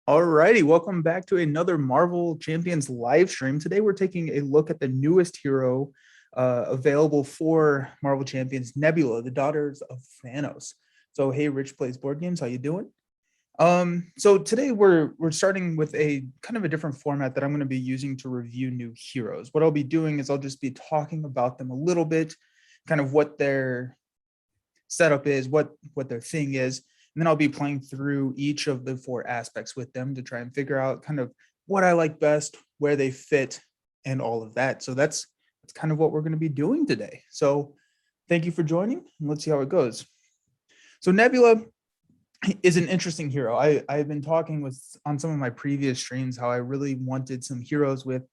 Alrighty, welcome back to another Marvel Champions live stream. Today we're taking a look at the newest hero available for Marvel Champions, Nebula, the daughters of Thanos. So hey, Rich plays board games. How you doing? So today we're starting with a kind of a different format that I'm going to be using to review new heroes. What I'll be doing is I'll just be talking about them a little bit, kind of what their setup is, what their thing is, and then I'll be playing through each of the four aspects with them to try and figure out kind of what I like best, where they fit, and all of that. So that's kind of what we're going to be doing today. So thank you for joining, and let's see how it goes. So Nebula is an interesting hero. I've been talking with on some of my previous streams how I really wanted some heroes with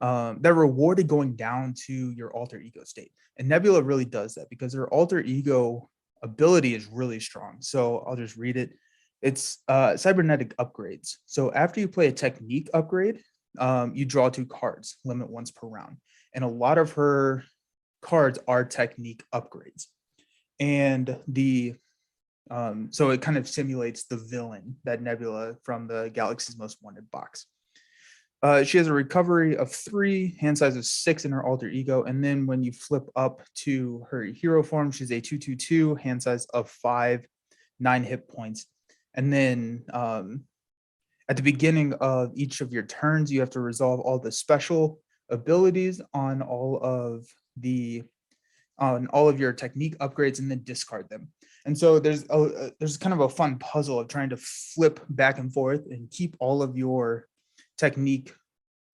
that rewarded going down to your alter ego state. And Nebula really does that because her alter ego ability is really strong. So I'll just read it. It's cybernetic upgrades. So after you play a technique upgrade, you draw 2 cards, limit once per round. And a lot of her cards are technique upgrades. And so it kind of simulates the villain that Nebula from the Galaxy's Most Wanted box. She has a recovery of 3, hand size of 6 in her alter ego. And then when you flip up to her hero form, she's a 2/2/2, hand size of 5, 9 hit points. And then at the beginning of each of your turns, you have to resolve all the special abilities on all of your technique upgrades and then discard them. And so there's kind of a fun puzzle of trying to flip back and forth and keep all of your technique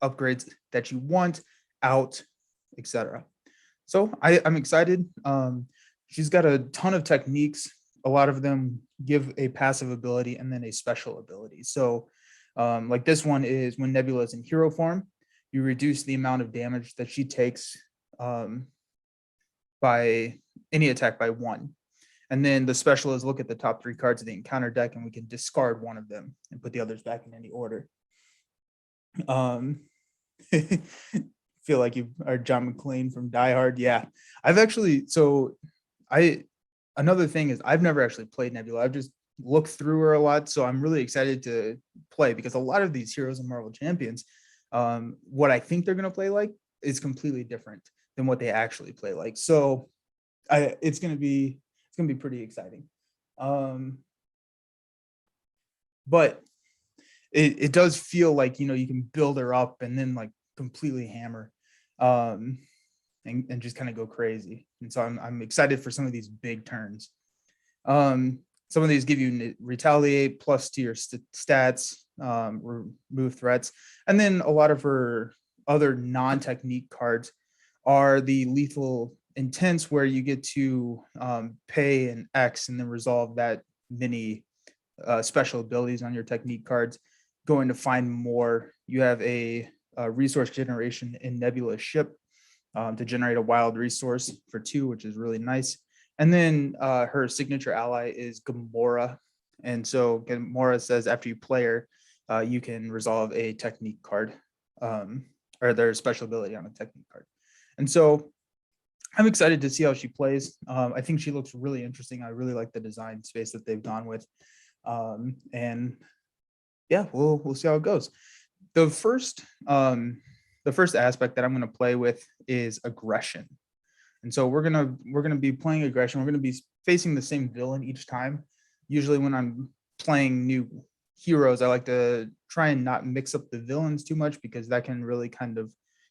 upgrades that you want out, etc. So I'm excited. She's got a ton of techniques. A lot of them give a passive ability and then a special ability. So like this one is when Nebula is in hero form, you reduce the amount of damage that she takes by any attack by 1. And then the special is look at the top 3 cards of the encounter deck and we can discard one of them and put the others back in any order. Feel like you are John McClane from Die Hard. Yeah, I've actually, another thing is I've never actually played Nebula. I've just looked through her a lot. So I'm really excited to play because a lot of these heroes and Marvel Champions, what I think they're going to play like is completely different than what they actually play like. So it's going to be pretty exciting. But it does feel like, you can build her up and then like completely hammer and just kind of go crazy. And so I'm excited for some of these big turns. Some of these give you retaliate plus to your stats, remove threats. And then a lot of her other non-technique cards are the lethal intense, where you get to pay an X and then resolve that many special abilities on your technique cards. Going to find more. You have a resource generation in Nebula ship to generate a wild resource for 2, which is really nice. And then her signature ally is Gamora. And so Gamora says after you play her, you can resolve a technique card or their special ability on a technique card. And so I'm excited to see how she plays. I think she looks really interesting. I really like the design space that they've gone with. And yeah, we'll see how it goes. The first aspect that I'm going to play with is aggression. And so we're gonna be playing aggression. We're gonna be facing the same villain each time. Usually when I'm playing new heroes, I like to try and not mix up the villains too much because that can really kind of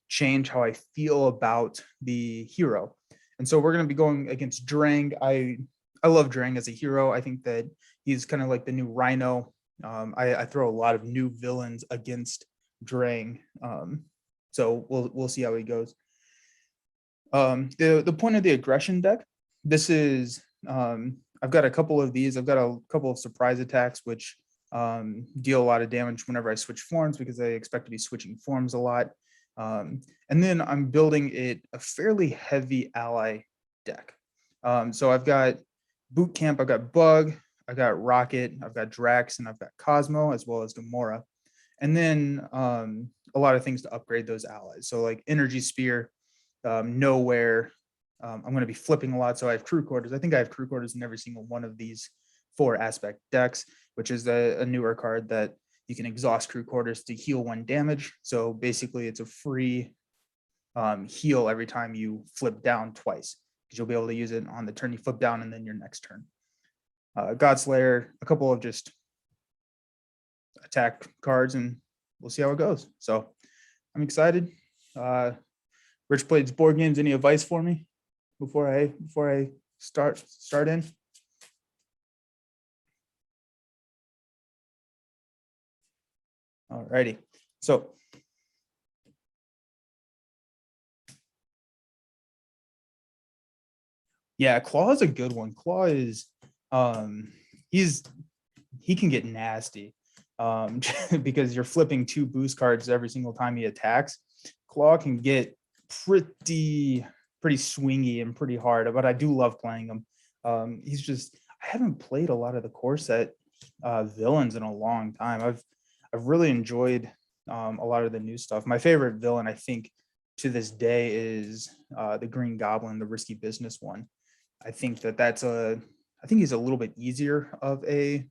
change how I feel about the hero. And so we're gonna be going against Drang. I love Drang as a hero. I think that he's kind of like the new Rhino. I throw a lot of new villains against Drang. So we'll see how he goes. The point of the aggression deck, this is I've got a couple of these. I've got a couple of surprise attacks which deal a lot of damage whenever I switch forms because I expect to be switching forms a lot. And then I'm building it a fairly heavy ally deck. So I've got Boot Camp, I've got Bug, I've got Rocket, I've got Drax, and I've got Cosmo as well as Gamora. And then a lot of things to upgrade those allies. So like Energy Spear, Nowhere. I'm going to be flipping a lot. So I have Crew Quarters. I think I have Crew Quarters in every single one of these 4 aspect decks, which is a newer card that you can exhaust crew quarters to heal 1 damage. So basically it's a free heal every time you flip down twice, because you'll be able to use it on the turn you flip down and then your next turn. Godslayer, a couple of just attack cards, and we'll see how it goes. So I'm excited. Rich plays board games. Any advice for me before I start in? All righty. So yeah, Claw is a good one. Claw is he can get nasty because you're flipping 2 boost cards every single time he attacks. Claw can get pretty swingy and pretty hard, but I do love playing him. He's just, I haven't played a lot of the core set villains in a long time. I've really enjoyed a lot of the new stuff. My favorite villain, I think, to this day is the Green Goblin, the risky business one. I think I think he's a little bit easier of a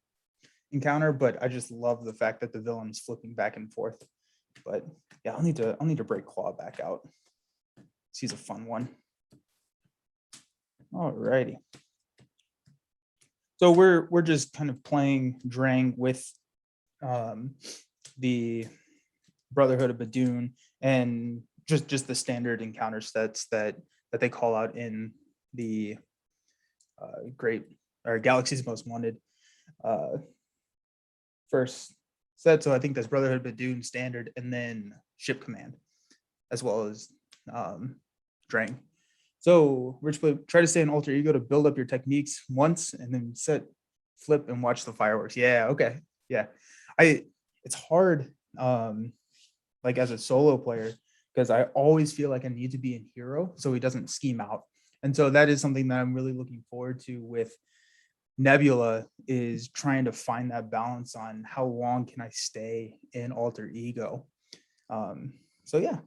encounter, but I just love the fact that the villain is flipping back and forth. But yeah, I'll need to break Claw back out. He's a fun one. All righty. So we're just kind of playing Drang with the Brotherhood of Badoon and just the standard encounter sets that they call out in the Galaxy's Most Wanted first set. So I think that's Brotherhood of Badoon standard, and then Ship Command, as well as Drang. So Rich, try to stay in alter ego to build up your techniques once, and then set, flip, and watch the fireworks. Yeah, okay, yeah. It's hard, like as a solo player, because I always feel like I need to be in hero so he doesn't scheme out. And so that is something that I'm really looking forward to with Nebula, is trying to find that balance on how long can I stay in alter ego. So yeah,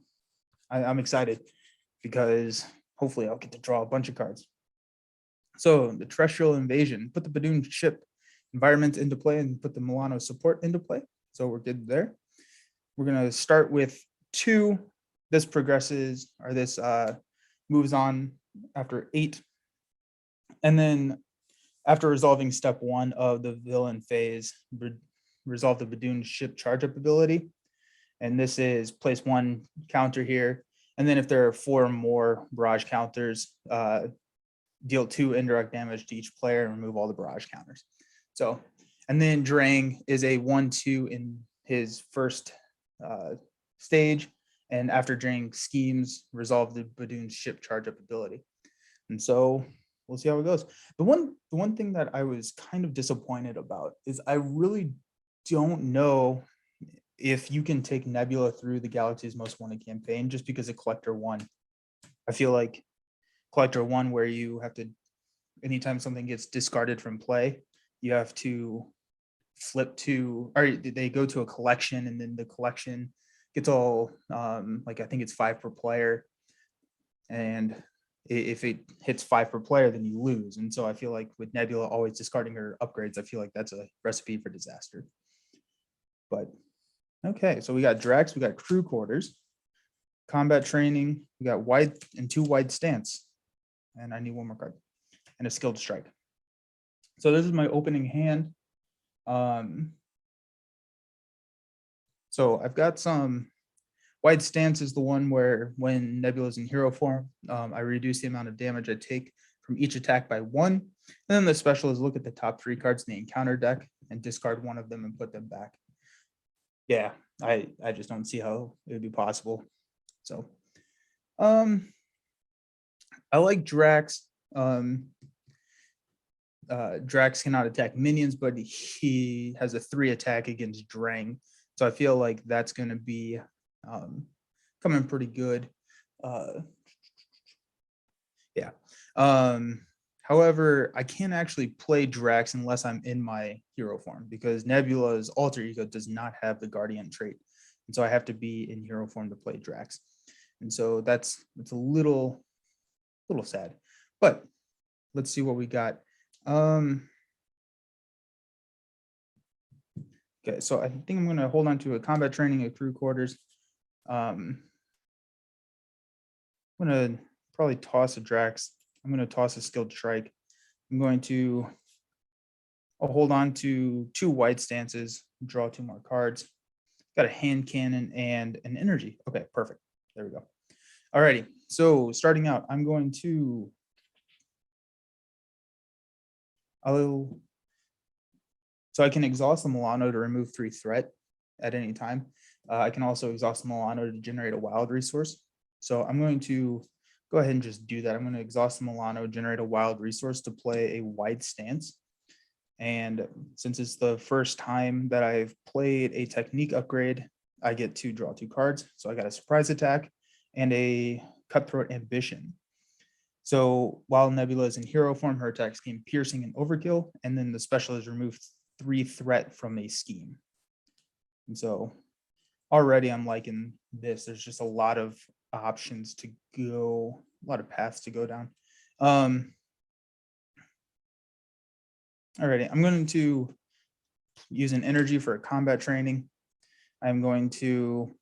I'm excited because hopefully I'll get to draw a bunch of cards. So the terrestrial invasion, put the Badoon ship environment into play and put the Milano support into play. So we're good there. We're gonna start with 2. This progresses, or this moves on after 8. And then after resolving step 1 of the villain phase, resolve the Badoon ship charge up ability. And this is place 1 counter here. And then if there are 4 more barrage counters, deal 2 indirect damage to each player and remove all the barrage counters. So, and then Drang is a 1/2 in his first stage. And after Drang schemes, resolve the Badoon ship charge up ability. And so we'll see how it goes. The one thing that I was kind of disappointed about is I really don't know if you can take Nebula through the Galaxy's Most Wanted campaign just because of Collector 1. I feel like Collector 1, where you have to, anytime something gets discarded from play, you have to flip to, or they go to a collection, and then the collection gets all like I think it's 5 per player, and if it hits 5 per player, then you lose. And so I feel like with Nebula always discarding her upgrades, I feel like that's a recipe for disaster. But okay, so we got Drax, we got crew quarters, combat training, we got wide and 2 wide stance, and I need 1 more card, and a skilled strike. So this is my opening hand. So I've got some wide stance is the one where when Nebula's in hero form, I reduce the amount of damage I take from each attack by 1. And then the special is look at the top 3 cards in the encounter deck and discard 1 of them and put them back. Yeah, I just don't see how it would be possible. So I like Drax. Drax cannot attack minions, but he has a 3 attack against Drang. So I feel like that's going to be coming pretty good. Yeah. However, I can't actually play Drax unless I'm in my hero form, because Nebula's alter ego does not have the Guardian trait. And so I have to be in hero form to play Drax. And so it's a little sad. But let's see what we got. Okay, so I think I'm going to hold on to a combat training at crew quarters. I'm going to probably toss a Drax. I'm going to toss a skilled strike. I'll hold on to 2 white stances, draw 2 more cards. Got a hand cannon and an energy. Okay, perfect. There we go. Alrighty, so starting out, I'm going to so I can exhaust the Milano to remove 3 threat at any time. I can also exhaust the Milano to generate a wild resource. So I'm going to go ahead and just do that. I'm going to exhaust the Milano, generate a wild resource to play a wide stance. And since it's the first time that I've played a technique upgrade, I get to draw 2 cards. So I got a surprise attack and a cutthroat ambition. So while Nebula is in hero form, her attacks gain piercing and overkill, and then the special is removed 3 threat from a scheme. And so already I'm liking this. There's just a lot of options to go, a lot of paths to go down. Alrighty, I'm going to use an energy for a combat training. I'm going to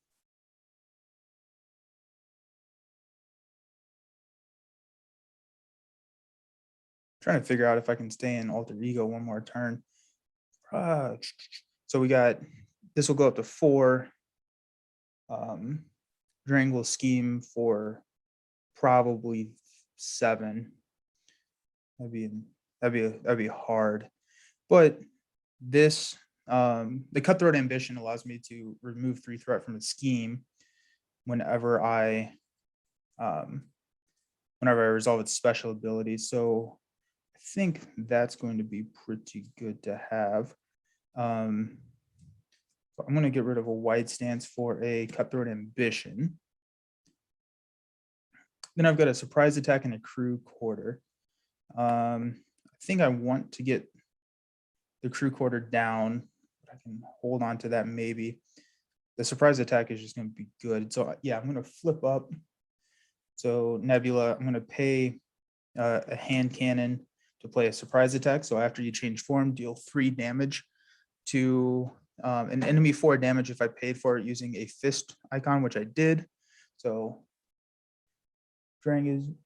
trying to figure out if I can stay in alter ego one more turn. So we got, this will go up to 4. Drang will scheme for probably 7. That'd be hard. But this, the cutthroat ambition allows me to remove 3 threat from the scheme whenever I resolve its special ability. So I think that's going to be pretty good to have. So I'm going to get rid of a wide stance for a cutthroat ambition. Then I've got a surprise attack and a crew quarter. I think I want to get the crew quarter down. I can hold on to that maybe. The surprise attack is just going to be good. So yeah, I'm going to flip up. So Nebula, I'm going to pay a hand cannon to play a surprise attack. So after you change form, deal 3 damage to an enemy 4 damage if I paid for it using a fist icon, which I did. So Drang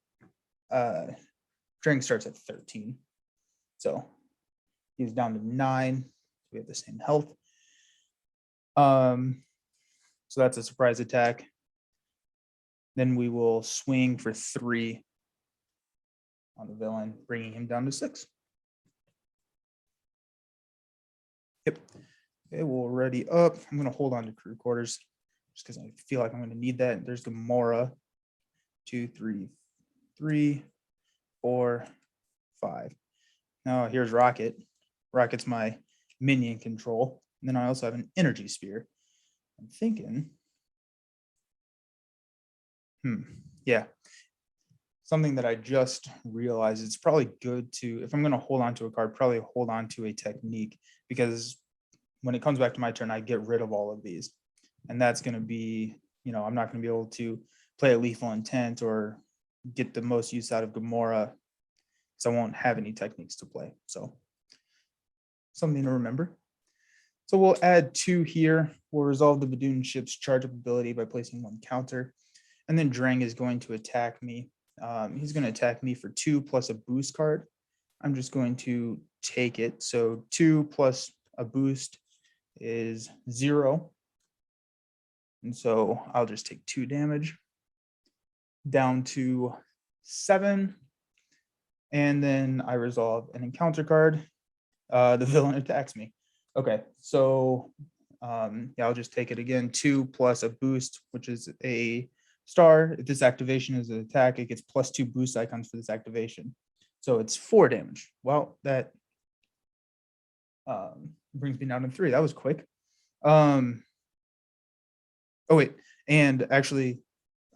starts at 13. So he's down to 9. We have the same health. So that's a surprise attack. Then we will swing for 3 on the villain, bringing him down to 6. Yep. Okay, we'll ready up. I'm going to hold on to crew quarters just because I feel like I'm going to need that. There's Gamora. 2, 3, 3, 4, 5. Now here's Rocket. Rocket's my minion control. And then I also have an energy spear. I'm thinking, yeah. Something that I just realized, it's probably good to, if I'm going to hold on to a card, probably hold on to a technique, because when it comes back to my turn, I get rid of all of these. And that's going to be, I'm not going to be able to play a lethal intent or get the most use out of Gamora because I won't have any techniques to play. So something to remember. So we'll add 2 here. We'll resolve the Badoon ship's charge up ability by placing 1 counter. And then Drang is going to attack me. He's going to attack me for 2 plus a boost card. I'm just going to take it. So 2 plus a boost is 0. And so I'll just take 2 damage down to 7. And then I resolve an encounter card. The villain attacks me. Okay, so yeah, I'll just take it again. 2 plus a boost, which is a star. If this activation is an attack, it gets +2 boost icons for this activation. So it's 4 damage. Well, that brings me down to 3. That was quick. Oh wait, and actually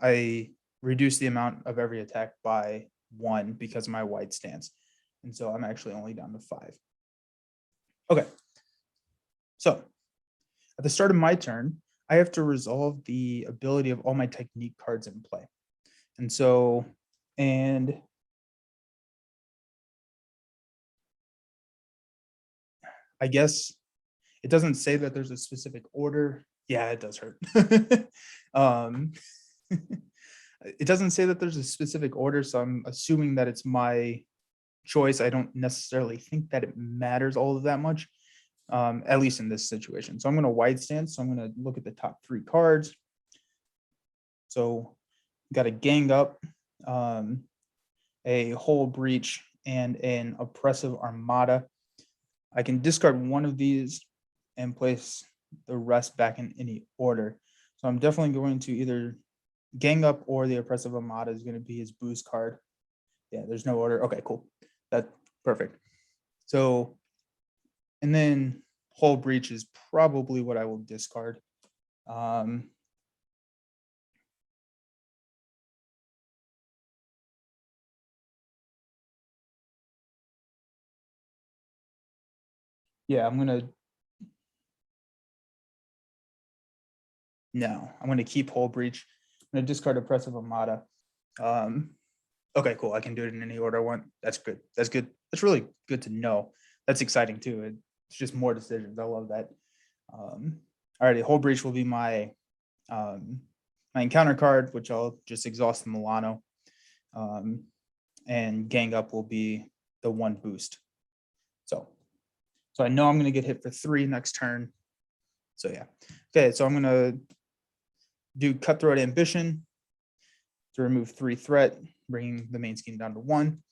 I reduced the amount of every attack by 1 because of my wide stance. And so I'm actually only down to 5. Okay. So at the start of my turn, I have to resolve the ability of all my technique cards in play. And so, and I guess It doesn't say that there's a specific order. Yeah, it does hurt. It doesn't say that there's a specific order, so I'm assuming that it's my choice. I don't necessarily think that it matters all of that much, at least in this situation. So I'm going to wide stance. So I'm going to look at the top 3 cards. So got a Gang Up, a Hull Breach, and an Oppressive Armada. I can discard one of these and place the rest back in any order. So I'm definitely going to either Gang Up or the Oppressive Armada is going to be his boost card. Yeah, there's no order. Okay, cool. That's perfect. So, and then Hull Breach is probably what I will discard. Yeah, I'm going to keep Hull Breach. I'm going to discard Oppressive Armada. Okay, cool. I can do it in any order I want. That's good. That's good. That's really good to know. That's exciting too. It's just more decisions. I love that. Alrighty, Hull Breach will be my my encounter card, which I'll just exhaust the Milano. And Gang Up will be the 1 boost. So I know I'm going to get hit for 3 next turn. So yeah. Okay, so I'm going to do Cutthroat Ambition to remove 3 threat, bringing the main scheme down to 1.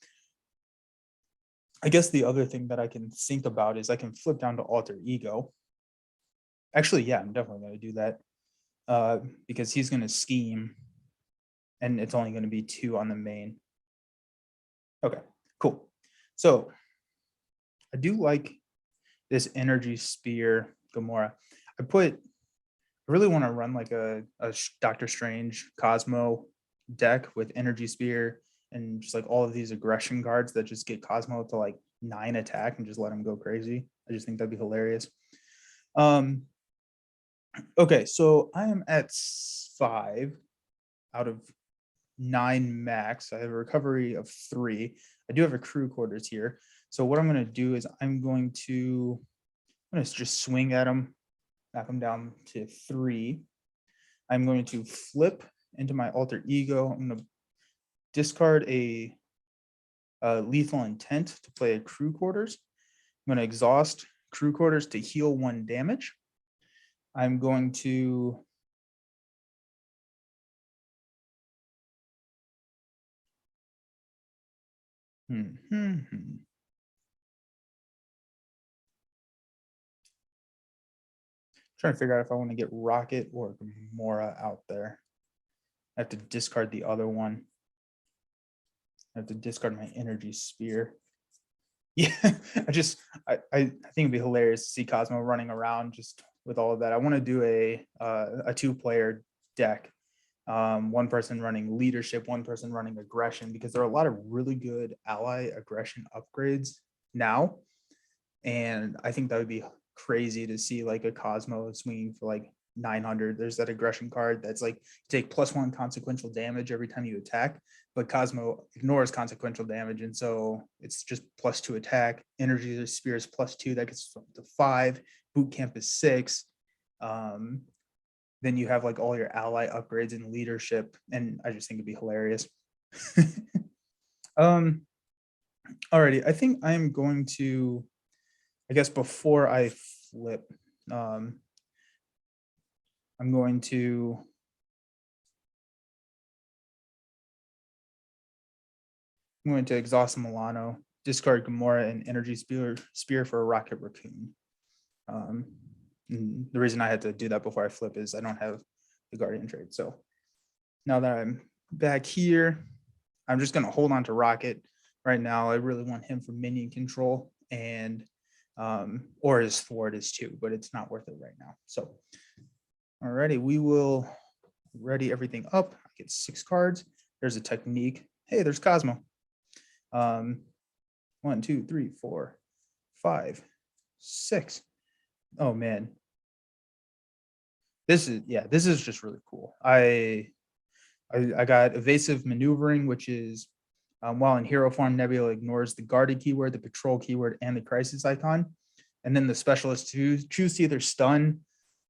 I guess the other thing that I can think about is I can flip down to Alter Ego. Actually, yeah, I'm definitely going to do that because he's going to scheme, and it's only going to be 2 on the main. Okay, cool. So I do like this Energy Spear Gamora. I really want to run like a Doctor Strange Cosmo deck with Energy Spear and just like all of these aggression cards that just get Cosmo to like 9 attack and just let him go crazy. I just think that'd be hilarious. Okay, so I am at 5 out of 9 max. I have a recovery of 3. I do have a crew quarters here. So what I'm going to do is I'm going to just swing at him, knock him down to 3. I'm going to flip into my Alter Ego. I'm going to discard a Lethal Intent to play a crew quarters. I'm going to exhaust crew quarters to heal 1 damage. I'm going to trying to figure out if I want to get Rocket or Gamora out there. I have to discard the other one. I have to discard my Energy Spear. Yeah, I think it'd be hilarious to see Cosmo running around just with all of that. I want to do a 2-player deck. 1 person running leadership, 1 person running aggression, because there are a lot of really good ally aggression upgrades now. And I think that would be crazy to see like a Cosmo swinging for like 900. There's that aggression card that's like take +1 consequential damage every time you attack, but Cosmo ignores consequential damage, and so it's just +2 attack. Energy Spear is +2, that gets to 5. Boot Camp is 6. Then you have like all your ally upgrades in leadership, and I just think it'd be hilarious. Alrighty, I think I'm going to, I guess before I flip, I'm going to exhaust Milano, discard Gamora, and Energy Spear for a Rocket Raccoon. And the reason I had to do that before I flip is I don't have the Guardian trait. So now that I'm back here, I'm just going to hold on to Rocket right now. I really want him for minion control, and or his thwart is too, but it's not worth it right now. So alrighty, we will ready everything up. I get 6 cards. There's a technique. Hey, there's Cosmo. 1, 2, 3, 4, 5, 6. Oh man, this is just really cool. I got evasive maneuvering, which is while in hero form, Nebula ignores the guarded keyword, the patrol keyword, and the crisis icon. And then the specialist choose to either stun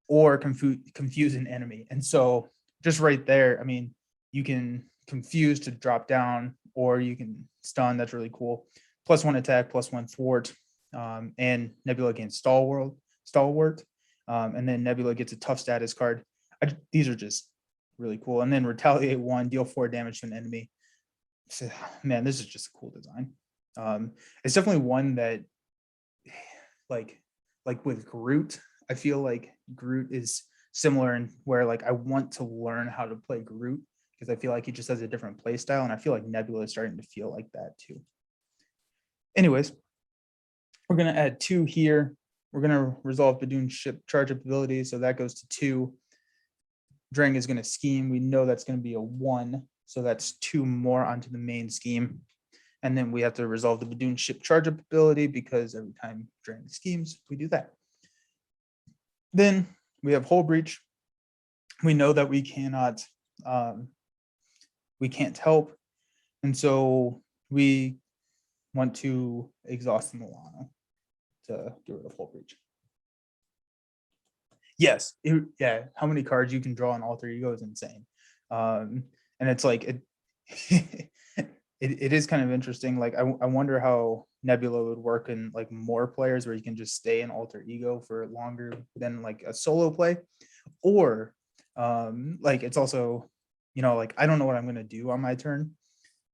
or confuse an enemy. And so just right there, I mean, you can confuse to drop down, or you can stun. That's really cool. +1 attack, +1 thwart, and Nebula gains stalwart, and then Nebula gets a tough status card. These are just really cool. And then retaliate 1, deal 4 damage to an enemy. So, man, this is just a cool design. It's definitely one that, like with Groot, I feel like Groot is similar in where like I want to learn how to play Groot, because I feel like he just has a different play style, and I feel like Nebula is starting to feel like that too. Anyways, we're going to add 2 here. We're going to resolve Badoon ship charge up ability, so that goes to 2. Drang is going to scheme. We know that's going to be a 1, so that's 2 more onto the main scheme. And then we have to resolve the Badoon ship charge up ability, because every time Drang schemes, we do that. Then we have Hull Breach. We know that we can't help, and so we want to exhaust the Milano to get rid of Hull Breach. Yes, yeah, how many cards you can draw in Alter Ego is insane. And it's like it is kind of interesting. Like I wonder how Nebula would work in like more players, where you can just stay in Alter Ego for longer than like a solo play, or like it's also, you know, like I don't know what I'm gonna do on my turn,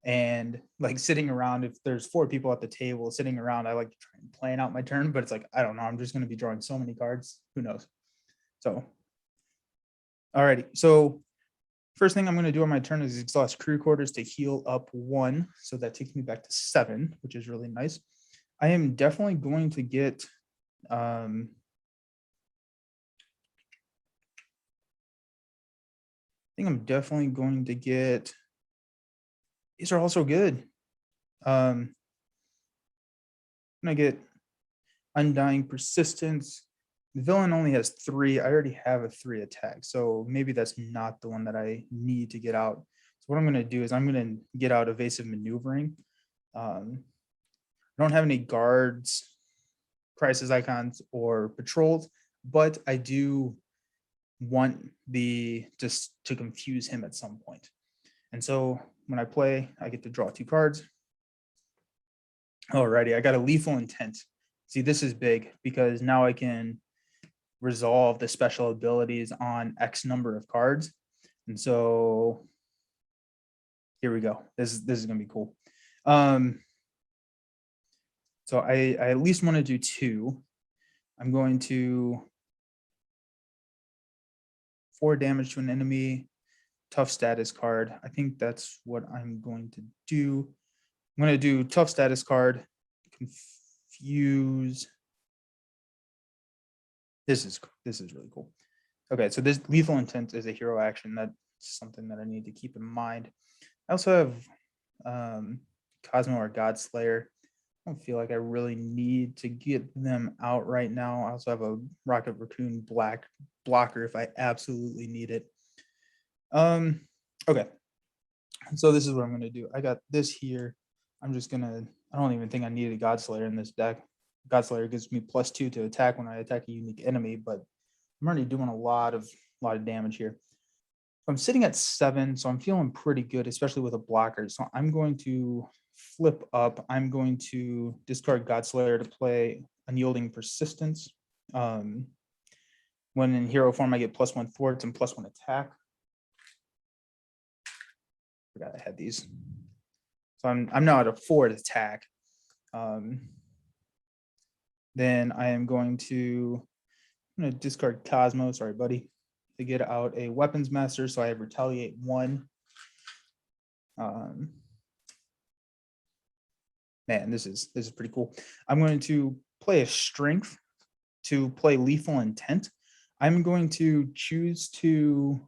and like sitting around, if there's 4 people at the table sitting around, I like to try and plan out my turn, but it's like I don't know, I'm just gonna be drawing so many cards, who knows. So alrighty, so first thing I'm going to do on my turn is exhaust crew quarters to heal up 1. So that takes me back to 7, which is really nice. I am definitely going to get I think I'm definitely going to get, these are also good. I'm going to get Undying Persistence. The villain only has 3. I already have a 3 attack, so maybe that's not the one that I need to get out. So what I'm going to do is I'm going to get out Evasive Maneuvering. I don't have any guards, crisis icons, or patrols, but I do want just to confuse him at some point. And so when I play, I get to draw 2 cards. Alrighty, I got a Lethal Intent. See, this is big, because now I can resolve the special abilities on X number of cards. And so here we go. This is gonna be cool. So I at least want to do 2. I'm going to 4 damage to an enemy, tough status card. I think that's what I'm going to do. I'm going to do tough status card, confuse. This is really cool. Okay, so this Lethal Intent is a hero action. That's something that I need to keep in mind. I also have Cosmo or Godslayer. I don't feel like I really need to get them out right now. I also have a Rocket Raccoon black blocker if I absolutely need it. Okay, so this is what I'm going to do. I got this here. I'm just going to, I don't even think I needed a Godslayer in this deck. Godslayer gives me +2 to attack when I attack a unique enemy, but I'm already doing a lot of damage here. I'm sitting at 7, so I'm feeling pretty good, especially with a blocker. So I'm going to flip up. I'm going to discard Godslayer to play Unyielding Persistence. When in hero form, I get +1 thwarts and +1 attack. Forgot I had these. So I'm now at a 4 attack. Then I am going to, I'm going to discard Cosmo, sorry buddy, to get out a Weapons Master. So I have Retaliate 1. Man, this is pretty cool. I'm going to play a Strength to play Lethal Intent. I'm going to choose to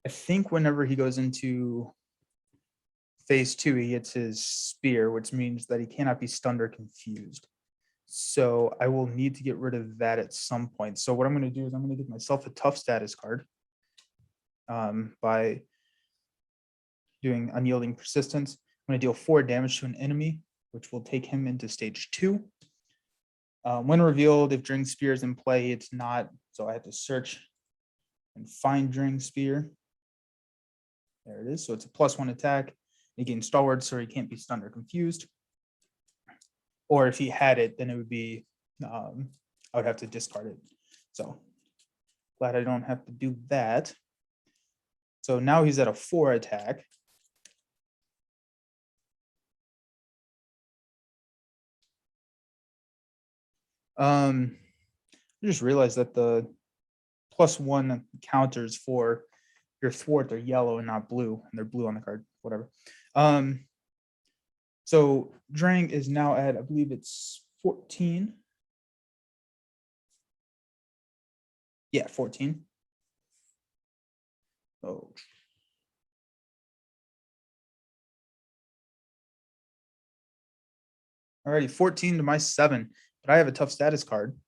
I think whenever he goes into phase 2, he gets his spear, which means that he cannot be stunned or confused. So I will need to get rid of that at some point. So what I'm going to do is I'm going to give myself a tough status card by doing unyielding persistence. I'm going to deal 4 damage to an enemy, which will take him into stage 2. When revealed, if Drang Spear is in play, it's not. So I have to search and find Drang Spear. There it is. So it's a +1 attack. He gains stalwart, so he can't be stunned or confused. Or if he had it, then it would be, I would have to discard it. So glad I don't have to do that. So now he's at a 4 attack. I just realized that the +1 counters for your thwart are yellow and not blue, and they're blue on the card, whatever. So Drang is now at, I believe it's 14. Yeah, 14. Oh. Alrighty, 14 to my 7, but I have a tough status card.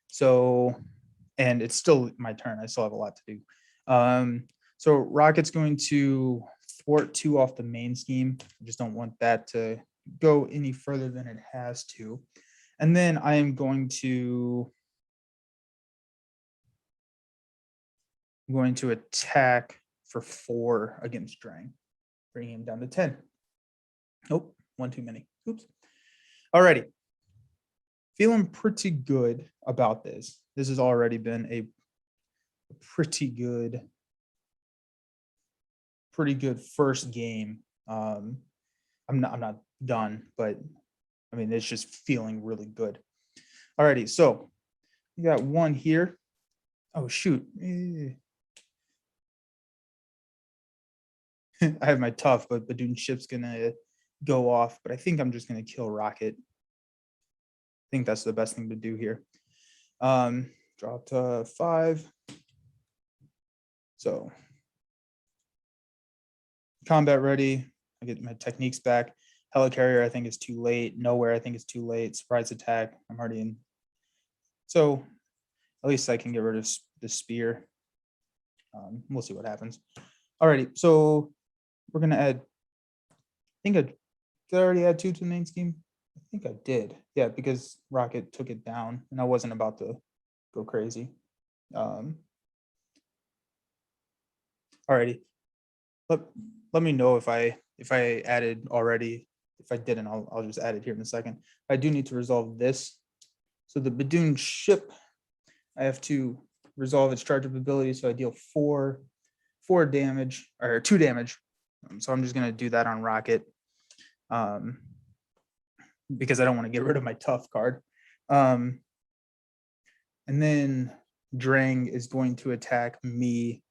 So, and it's still my turn. I still have a lot to do. So Rocket's going to thwart 2 off the main scheme. I just don't want that to go any further than it has to. And then I am going to attack for 4 against Drang, bringing him down to 10. Nope, 1 too many. Oops. Alrighty. Feeling pretty good about this. This has already been a pretty good first game. I'm not done, but I mean, it's just feeling really good. Alrighty, so we got 1 here. Oh shoot. I have my tough, but Badoon Ship's gonna go off, but I think I'm just gonna kill Rocket. I think that's the best thing to do here. Drop to 5. So combat ready. I get my techniques back. Helicarrier, I think is too late. Nowhere, I think is too late. Surprise attack, I'm already in. So at least I can get rid of the spear. We'll see what happens. Alrighty, so we're gonna add, I think did I already add 2 to the main scheme? I think I did. Yeah, because Rocket took it down and I wasn't about to go crazy. Alrighty. Let me know if I added already. If I didn't, I'll just add it here in a second. I do need to resolve this. So the Badoon Ship, I have to resolve its charge up ability. So I deal 4 damage or 2 damage. So I'm just gonna do that on Rocket. Because I don't want to get rid of my tough card. And then Drang is going to attack me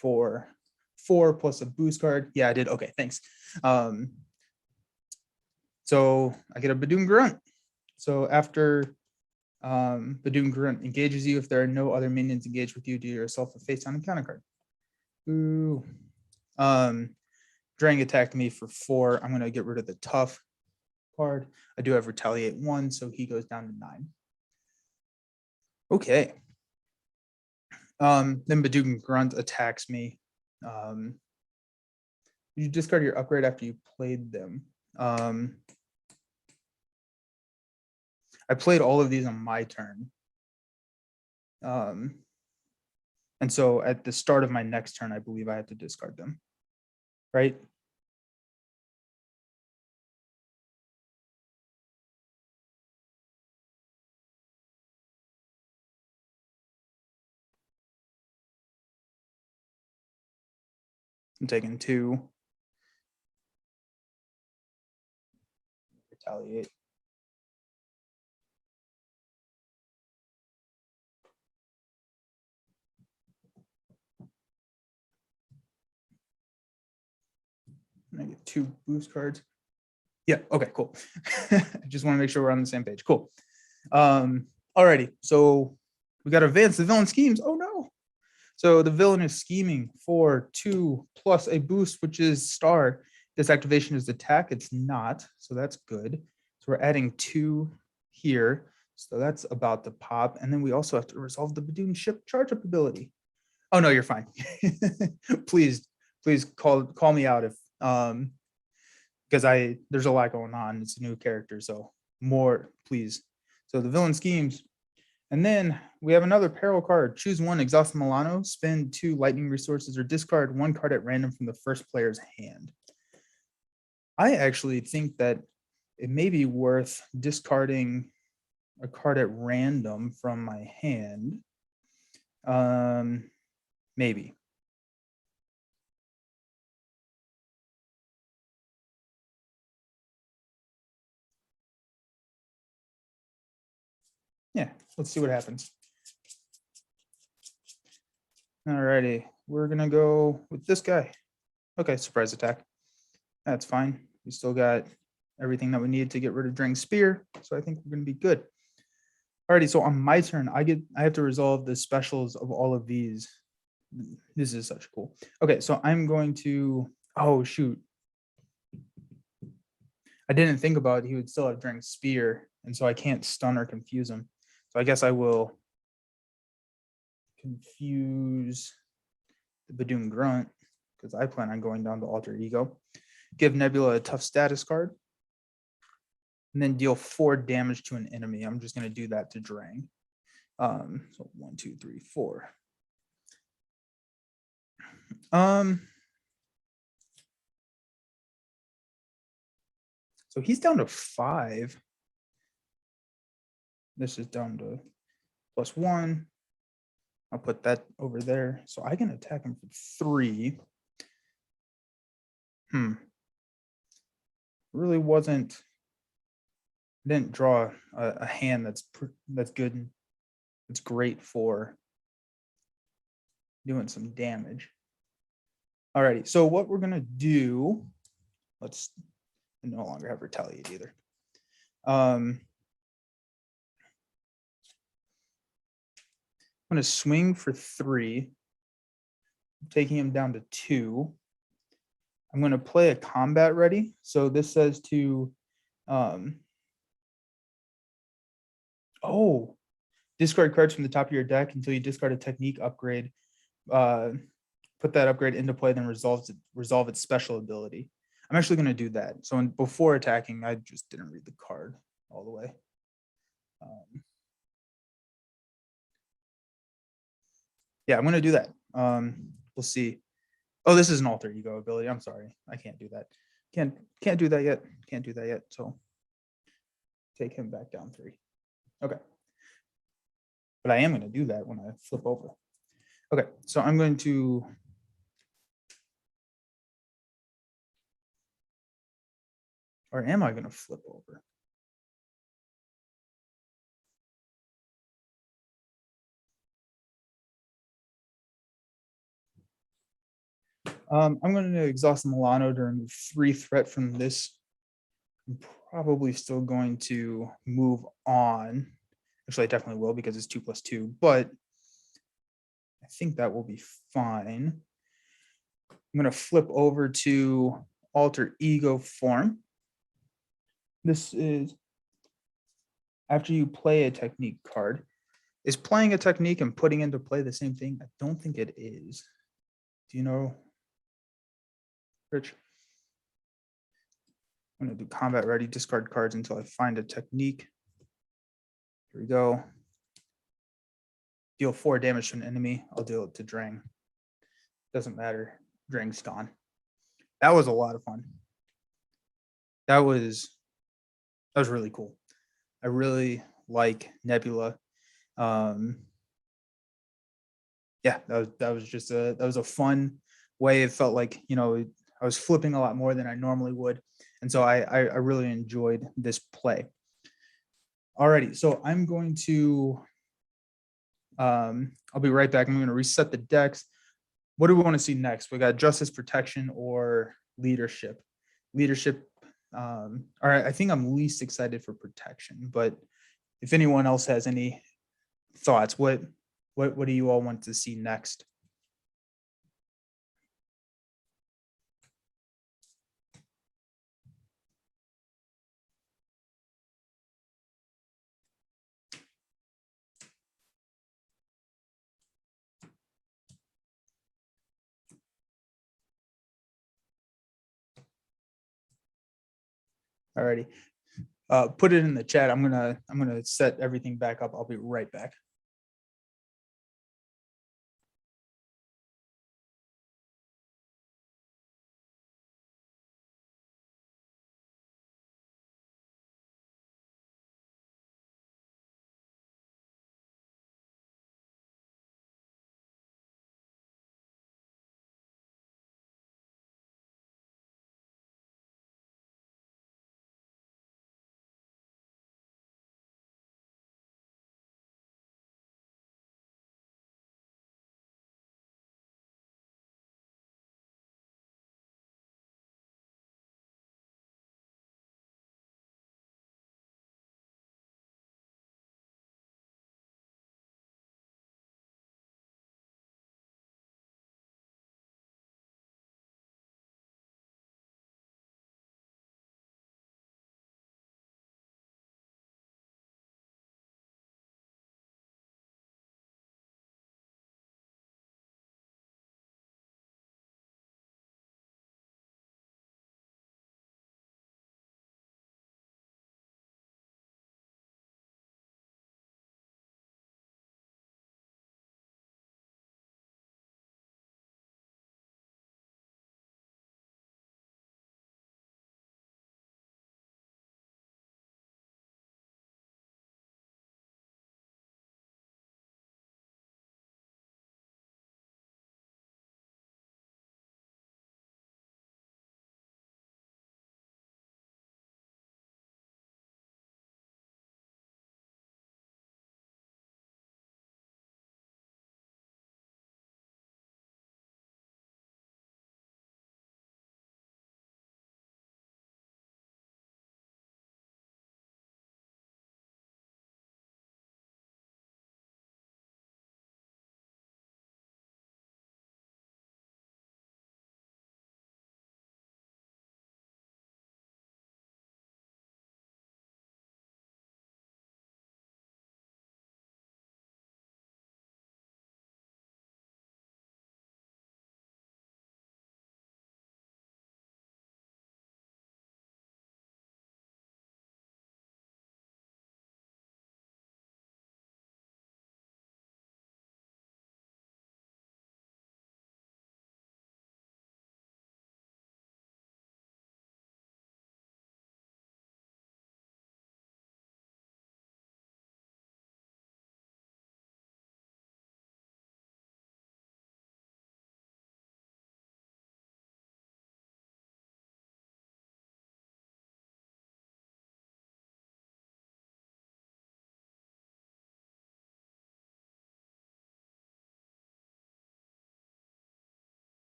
for 4 plus a boost card. Yeah, I did. Okay, thanks. So I get a Badoon Grunt. So after Badoon Grunt engages you, if there are no other minions engaged with you, do yourself a face down encounter card. Ooh. Drang attacked me for 4. I'm going to get rid of the tough card. I do have retaliate 1, so he goes down to 9. Okay. Then Badoon Grunt attacks me. You discard your upgrade after you played them. I played all of these on my turn. And so at the start of my next turn, I believe I have to discard them, right? I'm taking 2. Retaliate. I get 2 boost cards. Yeah, okay, cool. I just want to make sure we're on the same page. Cool. Alrighty, so we got to advance the villain schemes. Oh no. So the villain is scheming for 2 plus a boost, which is star. This activation is attack. It's not, so that's good. So we're adding 2 here. So that's about to pop. And then we also have to resolve the Badoon Ship charge up ability. Oh no, you're fine. Please please call me out if because there's a lot going on. It's a new character, so more, please. So the villain schemes. And then we have another peril card. Choose one, exhaust Milano, spend 2 lightning resources, or discard 1 card at random from the first player's hand. I actually think that it may be worth discarding a card at random from my hand. Maybe. Yeah, let's see what happens. Alrighty, we're gonna go with this guy. Okay, surprise attack. That's fine. We still got everything that we need to get rid of Drang's spear, so I think we're gonna be good. Alrighty, so on my turn, I have to resolve the specials of all of these. This is such cool. Okay, so I'm going to, oh shoot. I didn't think about it. He would still have Drang's spear, and so I can't stun or confuse him. So I guess I will confuse the Badoom Grunt, because I plan on going down to Alter Ego. Give Nebula a tough status card, and then deal 4 damage to an enemy. I'm just going to do that to Drang. So 1, 2, 3, 4. So he's down to 5. This is down to +1. I'll put that over there. So I can attack him for 3. Really didn't draw a hand that's good. It's great for doing some damage. Alrighty, so what we're gonna do, let's no longer have retaliate either. I'm gonna swing for 3, taking him down to 2. I'm gonna play a combat ready. So this says to discard cards from the top of your deck until you discard a technique upgrade. Put that upgrade into play, then resolve its special ability. I'm actually going to do that. So before attacking, I just didn't read the card all the way. Yeah, I'm going to do that. We'll see. Oh, this is an alter ego ability. I'm sorry. I can't do that. Can't do that yet. Can't do that yet. So take him back down 3. Okay. But I am going to do that when I flip over. Okay, so I'm going to or am I going to flip over? I'm going to exhaust Milano during 3 threat from this. I'm probably still going to move on. Actually, I definitely will because it's 2+2, but I think that will be fine. I'm going to flip over to alter ego form. This is after you play a technique card. Is playing a technique and putting into play the same thing? I don't think it is. Do you know, Rich? I'm going to do combat ready, discard cards until I find a technique. Here we go. Deal 4 damage to an enemy. I'll deal it to Drang. Doesn't matter. Drang's gone. That was a lot of fun. That was really cool. I really like Nebula. Yeah, that was just a fun way. It felt like, you know, I was flipping a lot more than I normally would. And so I really enjoyed this play. Alrighty, so I'm going to, I'll be right back. I'm going to reset the decks. What do we want to see next? We got Justice, Protection, or Leadership. Leadership, all right, I think I'm least excited for Protection, but if anyone else has any thoughts, what do you all want to see next? Alrighty. Put it in the chat. I'm gonna set everything back up. I'll be right back.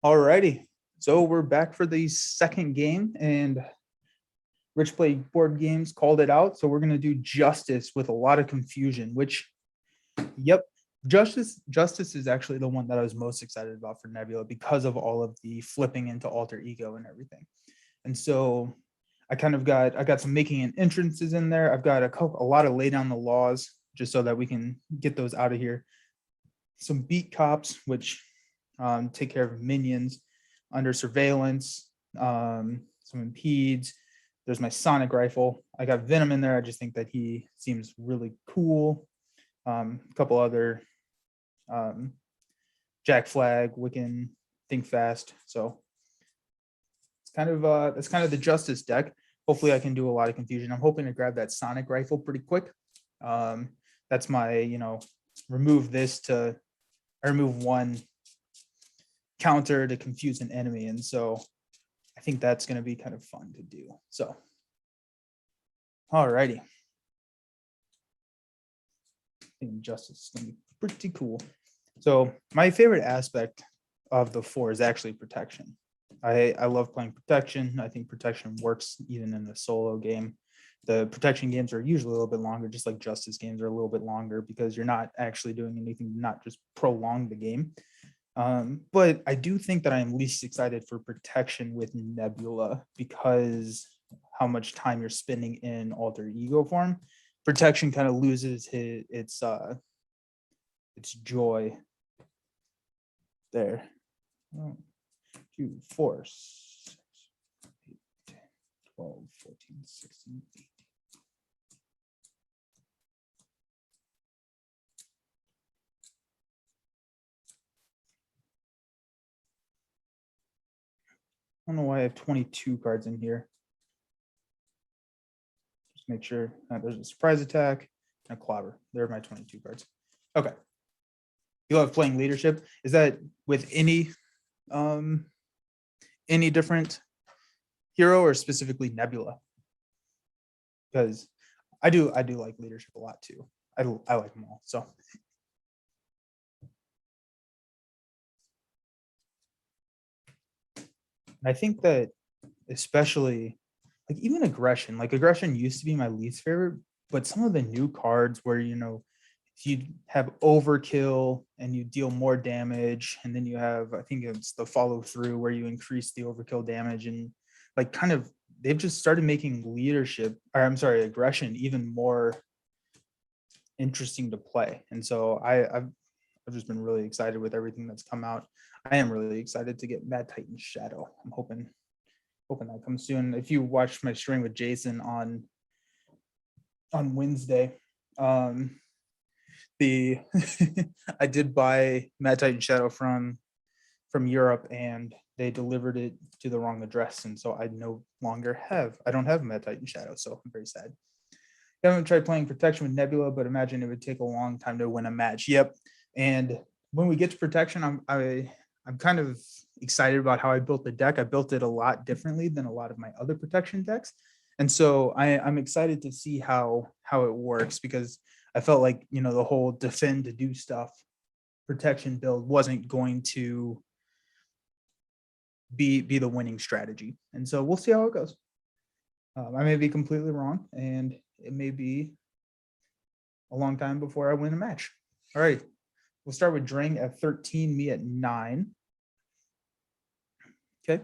Alrighty, so we're back for the second game, and Rich played board games, called it out. So we're gonna do Justice with a lot of confusion. Which, yep, Justice is actually the one that I was most excited about for Nebula because of all of the flipping into alter ego and everything. And so I got some making and entrances in there. I've got a lot of lay down the laws just so that we can get those out of here. Some beat cops, which take care of minions under surveillance, some impedes. There's my sonic rifle. I got Venom in there. I just think that he seems really cool. A couple other Jack Flag, Wiccan, Think Fast. So it's that's kind of the Justice deck. Hopefully I can do a lot of confusion. I'm hoping to grab that sonic rifle pretty quick. That's my, remove this to remove one counter to confuse an enemy. And so I think that's going to be kind of fun to do. So, alrighty. I think Justice is going to be pretty cool. So my favorite aspect of the 4 is actually protection. I love playing protection. I think protection works even in a solo game. The protection games are usually a little bit longer, just like Justice games are a little bit longer because you're not actually doing anything to not just prolong the game. But I do think that I'm least excited for Protection with Nebula because how much time you're spending in alter ego form. Protection kind of loses its joy there. 1, 2, 4, 6, 8, 10, 12, 14, 16, 18. I don't know why I have 22 cards in here. Just make sure there's a surprise attack and a clobber. There are my 22 cards. Okay. You love playing leadership. Is that with any different hero or specifically Nebula? Because I do like leadership a lot too. I like them all. So I think that especially like even aggression, like aggression used to be my least favorite, but some of the new cards where you have overkill and you deal more damage, and then you have, I think it's the follow through where you increase the overkill damage, and like kind of they've just started making leadership, or I'm sorry, aggression even more interesting to play. And so I've just been really excited with everything that's come out. I am really excited to get Mad Titan Shadow. I'm hoping that comes soon. If you watched my stream with Jason on Wednesday, I did buy Mad Titan Shadow from Europe, and they delivered it to the wrong address, and so I don't have Mad Titan Shadow, so I'm very sad. I haven't tried playing Protection with Nebula, but imagine it would take a long time to win a match. Yep. And when we get to Protection, I'm kind of excited about how I built the deck. I built it a lot differently than a lot of my other Protection decks, and so I'm excited to see how it works, because I felt like the whole defend to do stuff Protection build wasn't going to be the winning strategy, and so we'll see how it goes. I may be completely wrong, and it may be a long time before I win a match. All right, we'll start with Drang at 13, me at 9. Okay,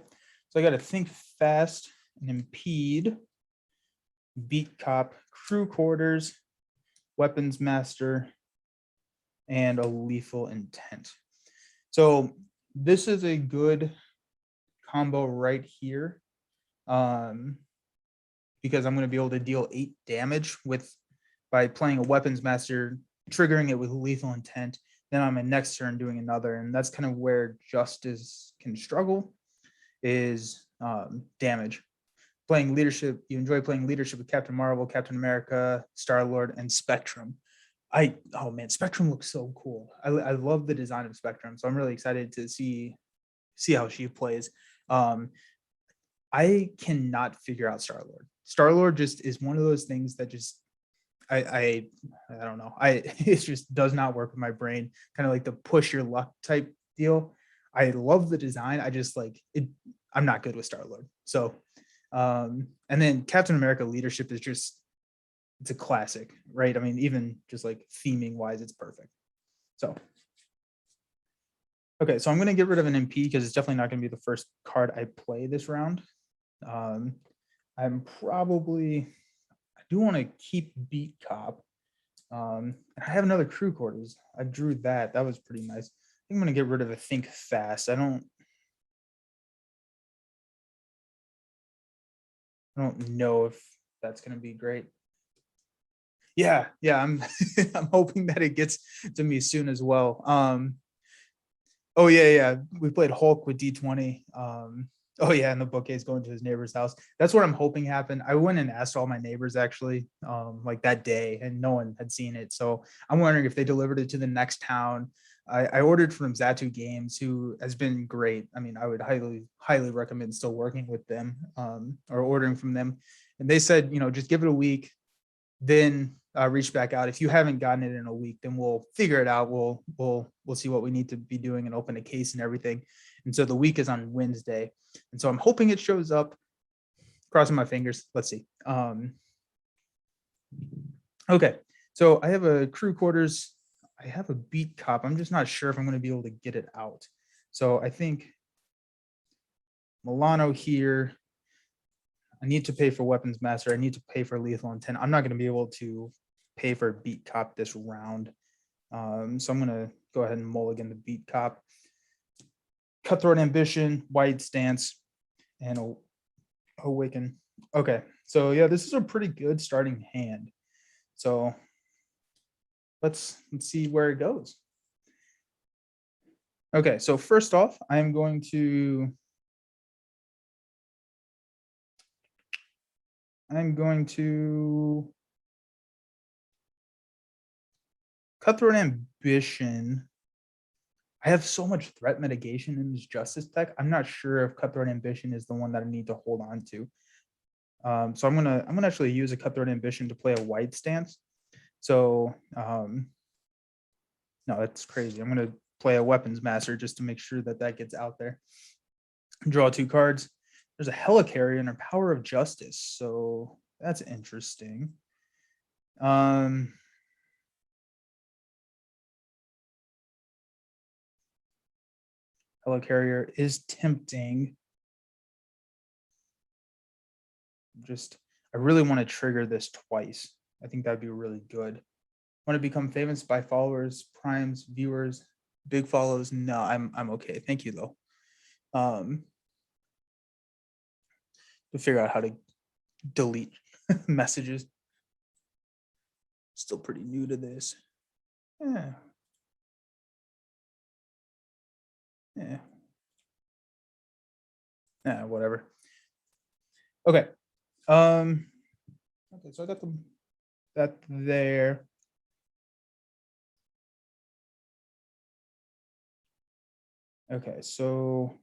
so I got to think fast and impede, beat cop, crew quarters, weapons master, and a lethal intent. So this is a good combo right here, because I'm going to be able to deal 8 damage by playing a weapons master, triggering it with lethal intent. Then on my next turn doing another, and that's kind of where Justice can struggle, is damage. Playing leadership, you enjoy playing leadership with Captain Marvel, Captain America, Star-Lord, and Spectrum. Oh man, Spectrum looks so cool. I love the design of Spectrum, so I'm really excited to see how she plays. I cannot figure out Star-Lord. Star-Lord just is one of those things that just I don't know. It just does not work with my brain. Kind of like the push your luck type deal. I love the design. I just like it. I'm not good with Star-Lord. So, and then Captain America Leadership is just, it's a classic, right? I mean, even just like theming wise, it's perfect. So, okay, so I'm going to get rid of an MP because it's definitely not going to be the first card I play this round. I do want to keep Beat Cop. I have another crew quarters. I drew that. That was pretty nice. I think I'm going to get rid of a Think Fast. I don't know if that's going to be great. Yeah, I'm I'm hoping that it gets to me soon as well. Oh yeah. We played Hulk with D20. Oh yeah, and the bookcase going to his neighbor's house. That's what I'm hoping happened. I went and asked all my neighbors actually, like that day, and no one had seen it. So I'm wondering if they delivered it to the next town. I ordered from Zatu Games, who has been great. I mean, I would highly recommend still working with them, or ordering from them. And they said, just give it a week, then reach back out. If you haven't gotten it in a week, then we'll figure it out. We'll see what we need to be doing and open a case and everything. And so the week is on Wednesday, and so I'm hoping it shows up. Crossing my fingers. Let's see. Okay, so I have a crew quarters. I have a beat cop. I'm just not sure if I'm going to be able to get it out. So I think Milano here. I need to pay for weapons master. I need to pay for lethal intent. I'm not going to be able to pay for beat cop this round. So I'm going to go ahead and mulligan the beat cop. Cutthroat ambition, wide stance, and awaken. Okay, so yeah, this is a pretty good starting hand. So let's see where it goes. Okay, so first off, I'm going to Cutthroat ambition. I have so much threat mitigation in this justice deck. I'm not sure if Cutthroat ambition is the one that I need to hold on to. So I'm gonna actually use a Cutthroat ambition to play a wide stance. So no, that's crazy. I'm gonna play a weapons master just to make sure that that gets out there. Draw 2 cards. There's a helicarrier and a power of justice, so that's interesting. Helicarrier is tempting. I really want to trigger this twice. I think that'd be really good. Want to become famous by followers, primes, viewers, big follows? No, I'm okay. Thank you though. To figure out how to delete messages. Still pretty new to this. Yeah. Yeah. Yeah, whatever. Okay. Okay, so I got that there. Okay, so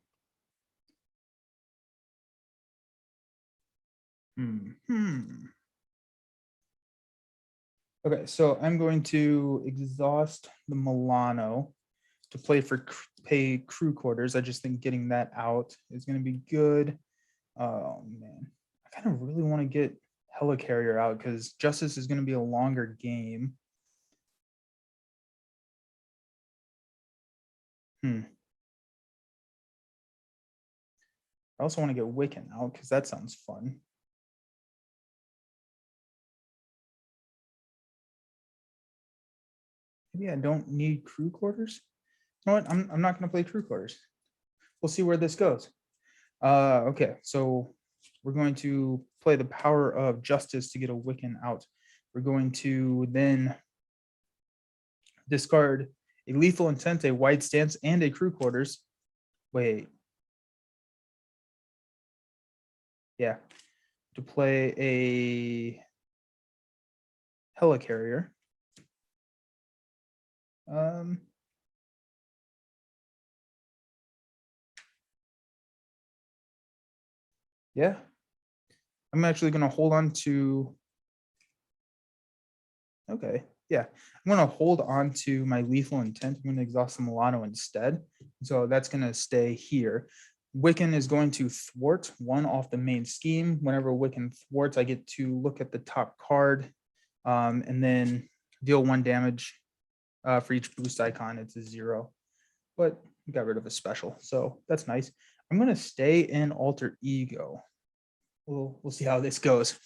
Okay, so I'm going to exhaust the Milano to pay crew quarters. I just think getting that out is going to be good. Oh man, I kind of really want to get Helicarrier out because Justice is going to be a longer game. I also want to get Wiccan out because that sounds fun. Maybe I don't need crew quarters. You know what? I'm not going to play crew quarters. We'll see where this goes. Okay, so we're going to play the power of justice to get a Wiccan out. We're going to then discard a lethal intent, a wide stance, and a crew quarters. Wait. Yeah. To play a helicarrier. Yeah. I'm actually going to hold on to. Okay. Yeah. I'm going to hold on to my lethal intent. I'm going to exhaust the Milano instead. So that's going to stay here. Wiccan is going to thwart one off the main scheme. Whenever Wiccan thwarts, I get to look at the top card and then deal 1 damage for each boost icon. It's a 0, but we got rid of a special. So that's nice. I'm going to stay in alter ego. We'll see how this goes.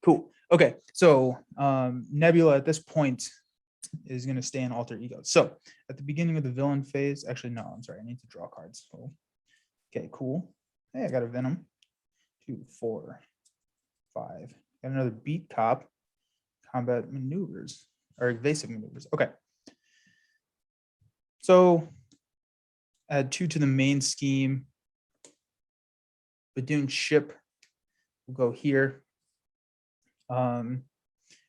Cool. Okay. So Nebula at this point is going to stay in alter ego. So at the beginning of the villain phase, actually, no, I'm sorry. I need to draw cards. So, okay, cool. Hey, I got a Venom. 2, 4, 5. Got another beat cop. Combat maneuvers or evasive maneuvers. Okay. So add 2 to the main scheme. Badoon ship will go here. And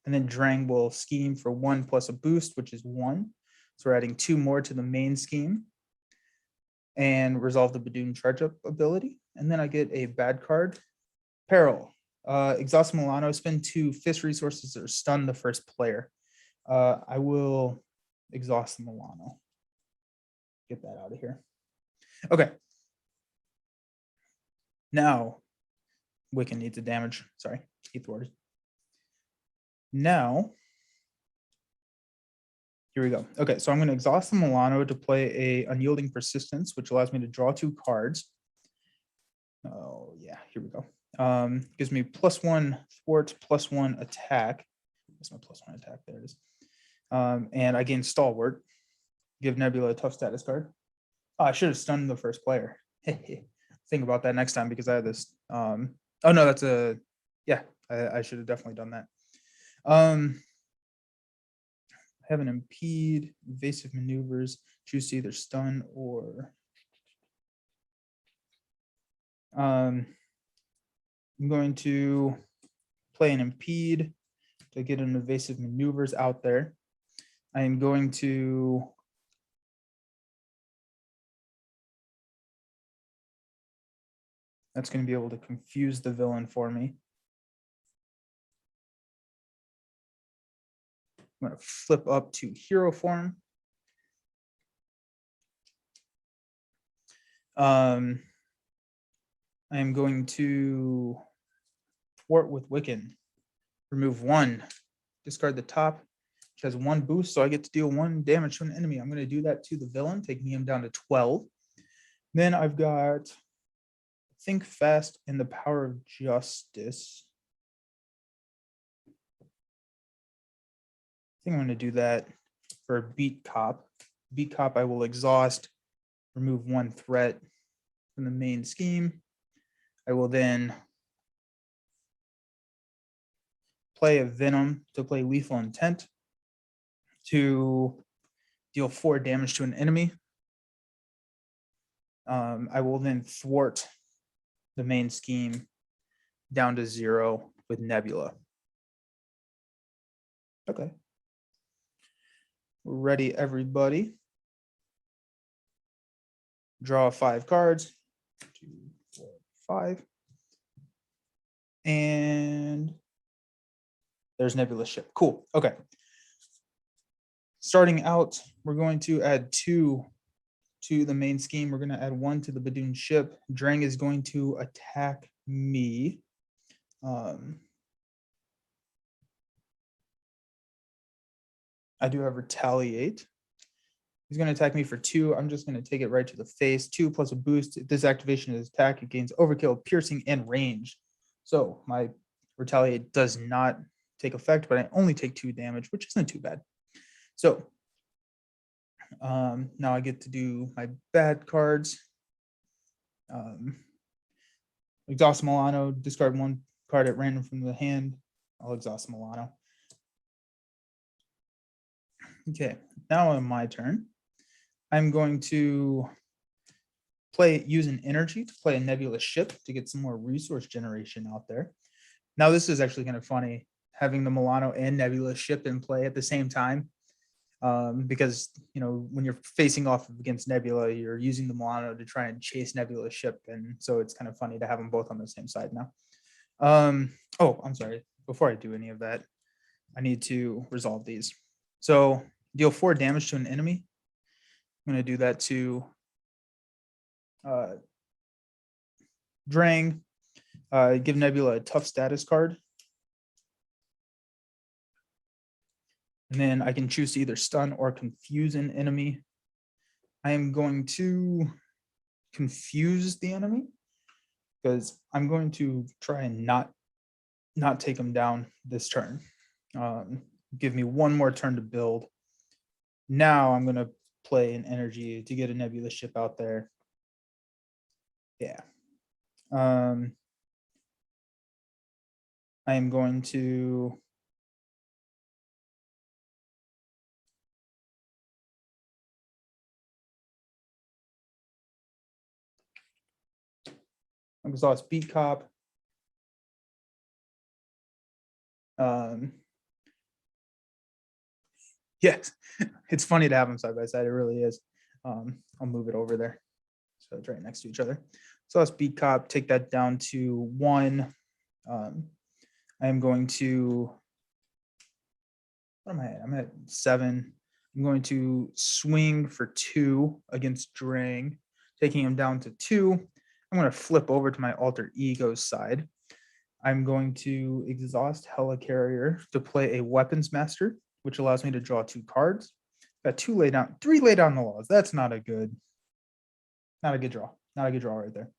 then Drang will scheme for 1 plus a boost, which is 1. So we're adding 2 more to the main scheme and resolve the Badoon charge up ability. And then I get a bad card, Peril. Exhaust Milano, spend 2 fist resources or stun the first player. I will exhaust the Milano. Get that out of here. Okay. Now, Wiccan needs a damage. Sorry, he thwarted. Now, here we go. Okay, so I'm going to exhaust the Milano to play a Unyielding Persistence, which allows me to draw 2 cards. Oh, yeah, here we go. Gives me +1 thwart, +1 attack. That's my +1 attack. There it is. And I gain Stalwart. Give Nebula a tough status card. Oh, I should have stunned the first player. Think about that next time because I had this. Oh, no, that's a. Yeah, I should have definitely done that. Have an impede, evasive maneuvers, choose to either stun or I'm going to play an impede to get an evasive maneuvers out there. I am going to that's going to be able to confuse the villain for me. I'm going to flip up to hero form. I am going to thwart with Wiccan. Remove 1. Discard the top, which has 1 boost, so I get to deal 1 damage to an enemy. I'm going to do that to the villain, taking him down to 12. Then I've got Think Fast and the Power of Justice. I think I'm going to do that for Beat Cop. Beat Cop, I will exhaust, remove 1 threat from the main scheme. I will then play a Venom to play Lethal Intent to deal 4 damage to an enemy. I will then thwart the main scheme down to 0 with Nebula. Okay. We're ready, everybody. Draw 5 cards. 2, 4, 5. And there's Nebula ship. Cool. Okay. Starting out, we're going to add 2 to the main scheme. We're going to add 1 to the Badoon ship. Drang is going to attack me. I do have retaliate. He's going to attack me for 2. I'm just going to take it right to the face. 2 plus a boost. If this activation is attack, it gains overkill, piercing, and range. So my retaliate does not take effect, but I only take 2 damage, which isn't too bad. So now I get to do my bad cards. Exhaust Milano, discard 1 card at random from the hand. I'll exhaust Milano. Okay, now on my turn, I'm going to use an energy to play a Nebula ship to get some more resource generation out there. Now this is actually kind of funny, having the Milano and Nebula ship in play at the same time. Because, you know, when you're facing off against Nebula, you're using the Milano to try and chase Nebula ship. And so it's kind of funny to have them both on the same side now. Oh, I'm sorry. Before I do any of that, I need to resolve these. So deal 4 damage to an enemy. I'm going to do that to Drang. Give Nebula a tough status card. And then I can choose to either stun or confuse an enemy. I am going to confuse the enemy because I'm going to try and not take him down this turn. Give me 1 more turn to build. Now I'm going to play an energy to get a Nebula ship out there. Yeah. I am going to exhaust Beat Cop. Yes, it's funny to have them side by side. It really is. I'll move it over there. So it's right next to each other. So let's Beat Cop, take that down to 1. I am going to, what am I at? I'm at 7. I'm going to swing for 2 against Drang, taking him down to 2. I'm going to flip over to my alter ego side. I'm going to exhaust Helicarrier to play a Weapons Master, which allows me to draw 2 cards. Got 2 lay down, 3 lay down the laws. That's not a good draw. Not a good draw right there.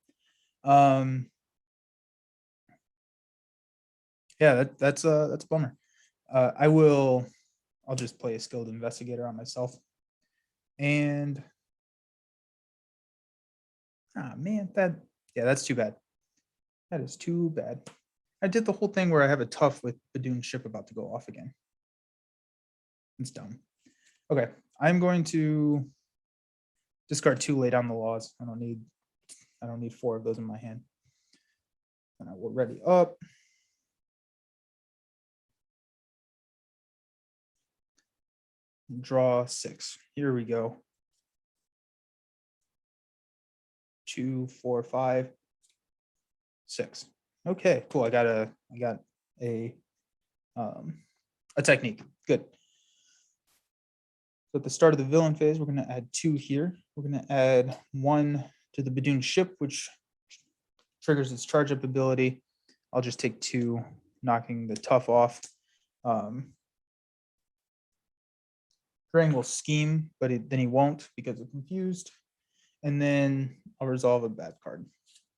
Yeah, that's a bummer. I'll just play a Skilled Investigator on myself. And man, that's too bad. That is too bad. I did the whole thing where I have a tough with Badoon's ship about to go off again. It's dumb. Okay, I'm going to discard 2 lay down the laws. I don't need 4 of those in my hand. And I will ready up. Draw 6. Here we go. 2, 4, 5, 6. Okay, cool. I got a technique. Good. So at the start of the villain phase, we're going to add 2 here. We're going to add 1 to the Badoon ship, which triggers its charge up ability. I'll just take 2, knocking the tough off. Drang will scheme, but then he won't because it's confused. And then I'll resolve a bad card.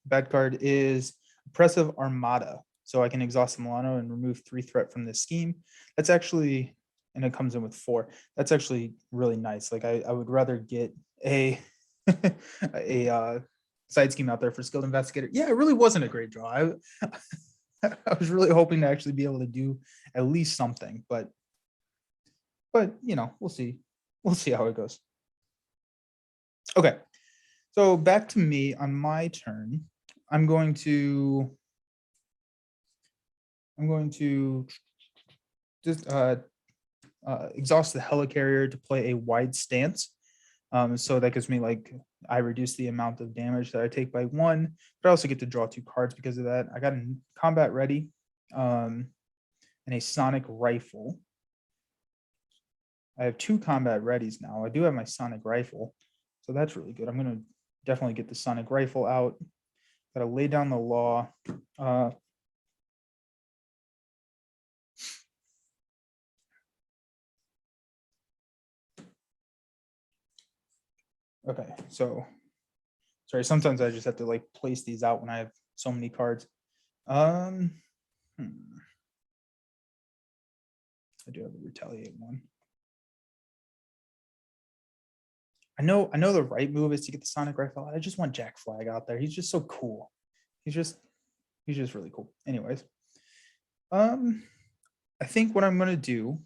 Bad card is Oppressive Armada. So I can exhaust the Milano and remove 3 threat from this scheme. That's actually, and it comes in with 4. That's actually really nice. Like I would rather get a a side scheme out there for Skilled Investigator. Yeah, it really wasn't a great draw. I was really hoping to actually be able to do at least something, but you know, we'll see. We'll see how it goes. Okay, so back to me on my turn. I'm going to just exhaust the Helicarrier to play a wide stance. So that gives me, like, I reduce the amount of damage that I take by 1, but I also get to draw 2 cards because of that. I got a combat ready and a sonic rifle. I have 2 combat readies now. I do have my sonic rifle, so that's really good. I'm going to definitely get the sonic rifle out. Got to lay down the law. Okay, so sorry, sometimes I just have to like place these out when I have so many cards. I do have a retaliate one. I know the right move is to get the sonic rifle. I just want Jack Flag out there. He's just so cool. He's just really cool. Anyways, I think what I'm going to do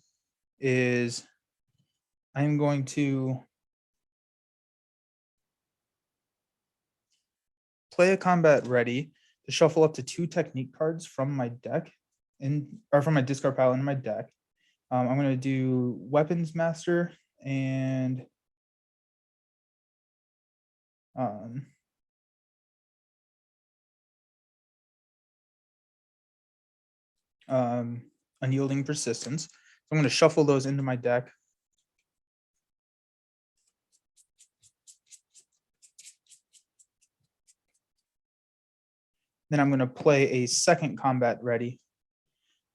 is I'm going to play a combat ready to shuffle up to 2 technique cards from my deck or from my discard pile into my deck. I'm going to do Weapons Master and Unyielding Persistence. So I'm going to shuffle those into my deck. Then I'm going to play a second combat ready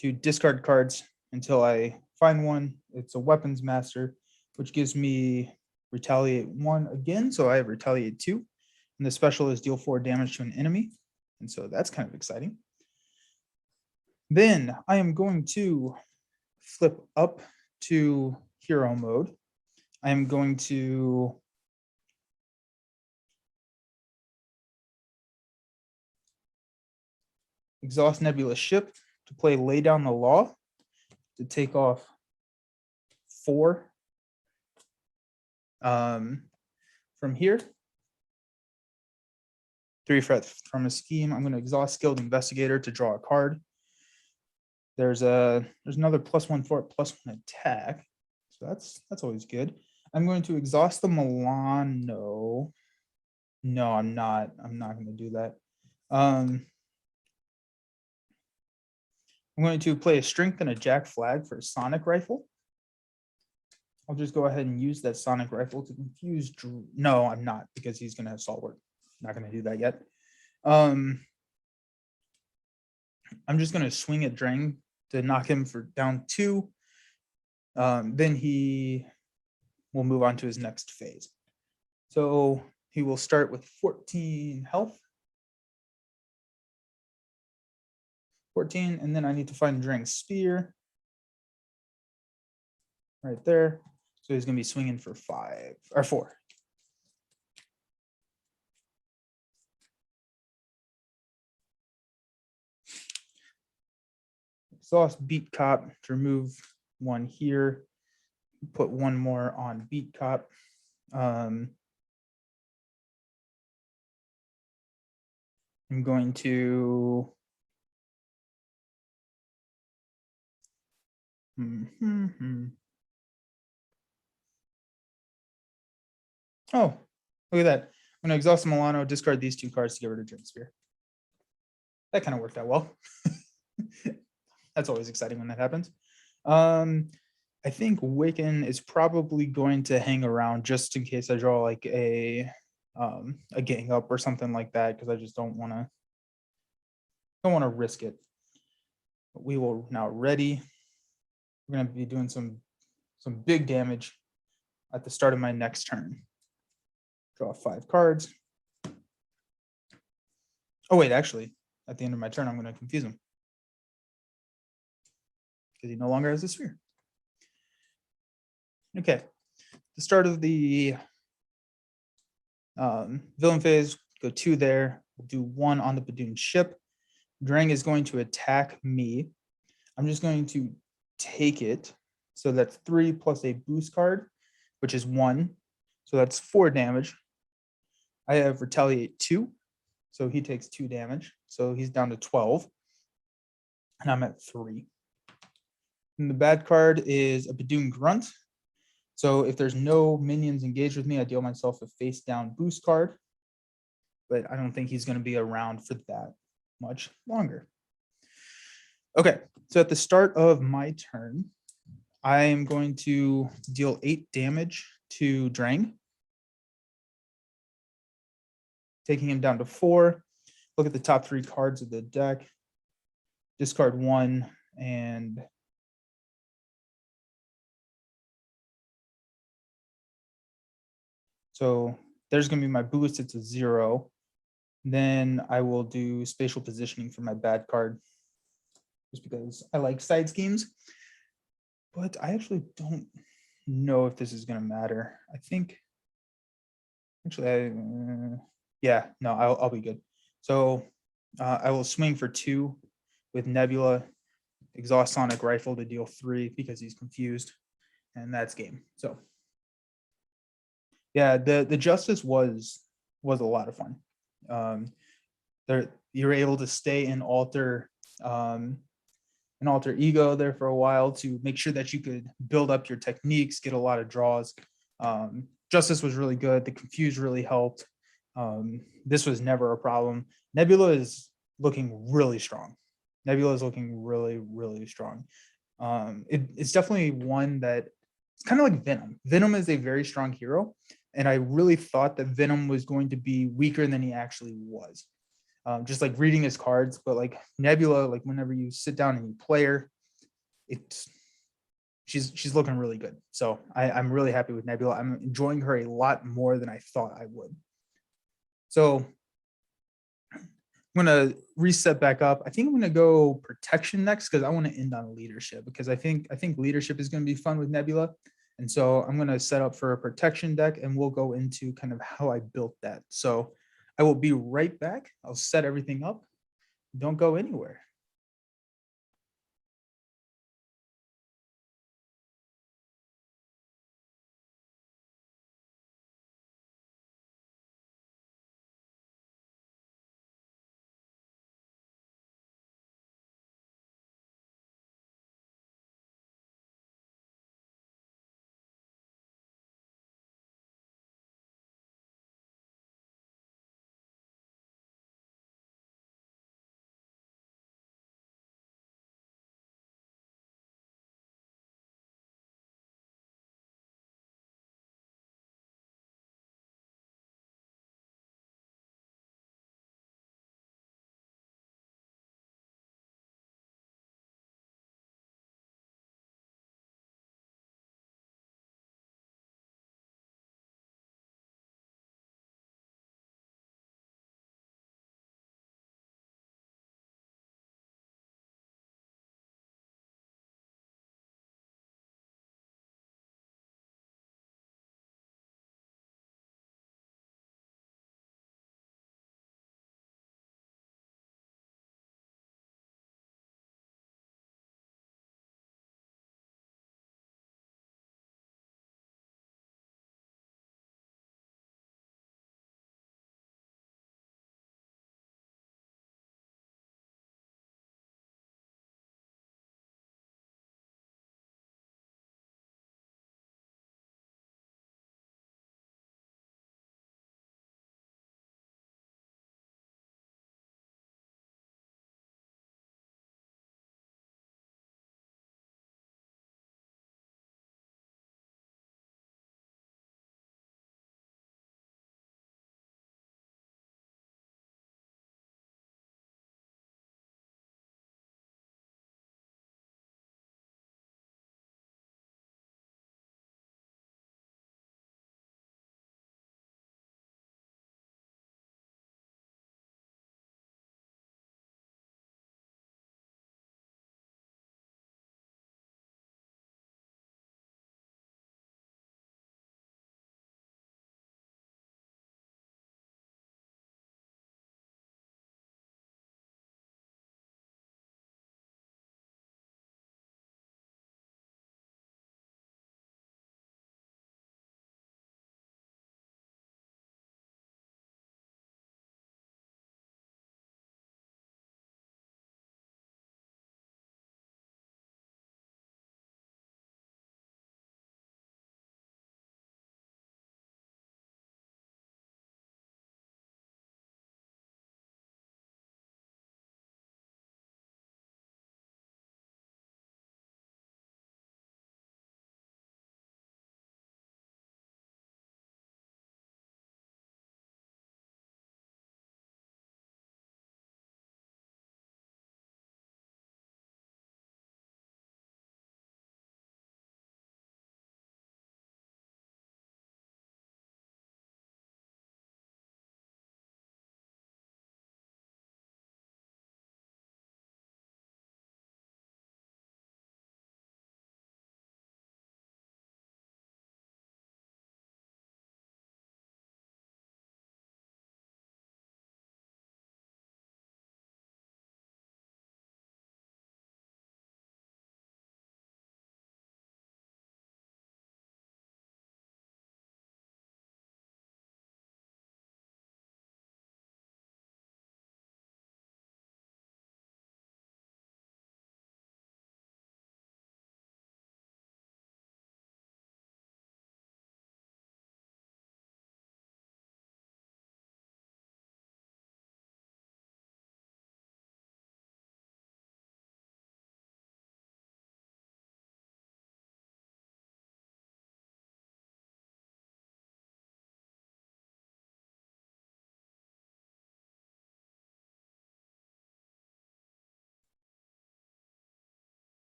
to discard cards until I find one. It's a Weapons Master, which gives me Retaliate 1 again. So I have Retaliate 2. And the special is deal 4 damage to an enemy. And so that's kind of exciting. Then I am going to flip up to hero mode. I am going to exhaust Nebula ship to play lay down the law to take off 4 from here. 3 threat from a scheme. I'm going to exhaust Skilled Investigator to draw a card. There's another +1 for it, +1 attack. So that's always good. I'm going to exhaust the Milano. No, I'm not. I'm not going to do that. I'm going to play a Strength and a Jack Flag for a Sonic Rifle. I'll just go ahead and use that Sonic Rifle to confuse Drew. No, I'm not, because he's going to have Stalwart. Not going to do that yet. I'm just going to swing at Drang to knock him for down 2. Then he will move on to his next phase. So he will start with 14 health. 14, and then I need to find Drang's spear. Right there. So he's going to be swinging for 5 or 4. Exhaust Beat Cop to remove 1 here. Put 1 more on Beat Cop. I'm going to Oh, look at that. I'm going to exhaust Milano, discard these 2 cards to get rid of Drink Spear. That kind of worked out well. That's always exciting when that happens. I think Wiccan is probably going to hang around just in case I draw like a gang up or something like that, because I just don't want to risk it. But we will now ready. We're going to be doing some big damage at the start of my next turn. Draw 5 cards. Oh wait, actually, at the end of my turn, I'm going to confuse him because he no longer has a sphere. Okay, the start of the villain phase, go 2 there. We'll do 1 on the Badoon ship. Drang is going to attack me. I'm just going to take it. So that's 3 plus a boost card, which is 1. So that's 4 damage. I have retaliate 2. So he takes 2 damage. So he's down to 12. And I'm at 3. And the bad card is a Badoon Grunt. So if there's no minions engaged with me, I deal myself a face down boost card. But I don't think he's going to be around for that much longer. Okay, so at the start of my turn, I am going to deal 8 damage to Drang, taking him down to 4. Look at the top 3 cards of the deck. Discard 1 and so there's going to be my boost. It's a 0. Then I will do spatial positioning for my bad card, just because I like side schemes. But I actually don't know if this is going to matter. I think, actually, yeah, no, I'll be good. So I will swing for 2 with Nebula, exhaust Sonic Rifle to deal 3 because he's confused, and that's game. So yeah, the Justice was a lot of fun. You're able to stay in alter ego there for a while to make sure that you could build up your techniques, get a lot of draws. Justice was really good. The confuse really helped. This was never a problem. Nebula is looking really strong. Nebula is looking really, really strong. It's definitely one that it's kind of like Venom. Venom is a very strong hero, and I really thought that Venom was going to be weaker than he actually was. Just like reading his cards, but like Nebula, like whenever you sit down and you play her, she's looking really good. So I'm really happy with Nebula. I'm enjoying her a lot more than I thought I would. So I'm gonna reset back up. I think I'm gonna go protection next because I want to end on leadership, because I think leadership is gonna be fun with Nebula. And so I'm gonna set up for a protection deck, and we'll go into kind of how I built that. So I will be right back. I'll set everything up. Don't go anywhere.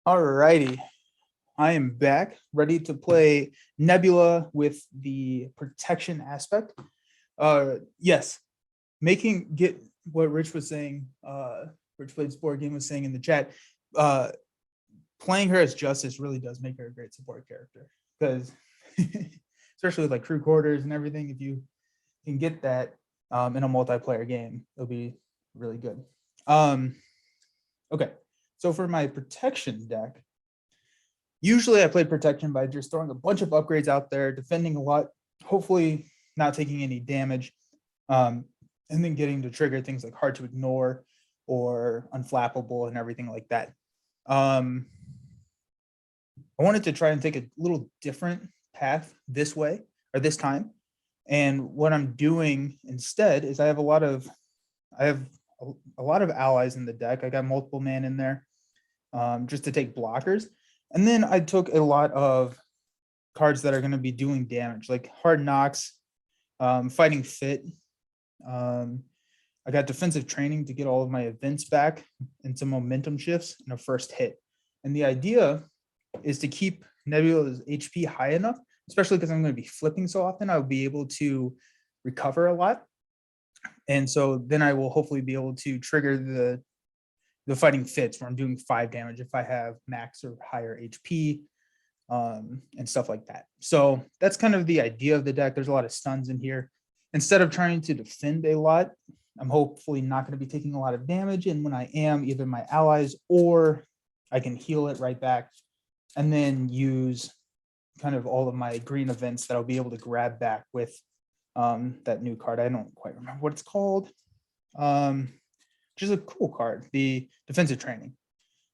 All righty. I am back, ready to play Nebula with the protection aspect. Yes, get what Rich was saying. Rich played sport game was saying in the chat. Uh, Playing her as Justice really does make her a great support character because, especially with like crew quarters and everything, if you can get that in a multiplayer game, it'll be really good. Okay, so for my protection deck. Usually I play protection by just throwing a bunch of upgrades out there, defending a lot, hopefully not taking any damage, and then getting to trigger things like hard to ignore or unflappable and everything like that. I wanted to try and take a little different path this way or this time. And what I'm doing instead is I have a lot of allies in the deck. I got multiple man in there just to take blockers. And then I took a lot of cards that are going to be doing damage, like Hard Knocks, Fighting Fit. I got Defensive Training to get all of my events back and some momentum shifts in a first hit. And the idea is to keep Nebula's HP high enough, especially because I'm going to be flipping so often, I'll be able to recover a lot. And so then I will hopefully be able to trigger the Fighting Fits where I'm doing 5 damage if I have max or higher HP and stuff like that. So that's kind of the idea of the deck. There's a lot of stuns in here. Instead of trying to defend a lot, I'm hopefully not going to be taking a lot of damage. And when I am, either my allies or I can heal it right back and then use kind of all of my green events that I'll be able to grab back with that new card. I don't quite remember what it's called. Which is a cool card, the Defensive Training.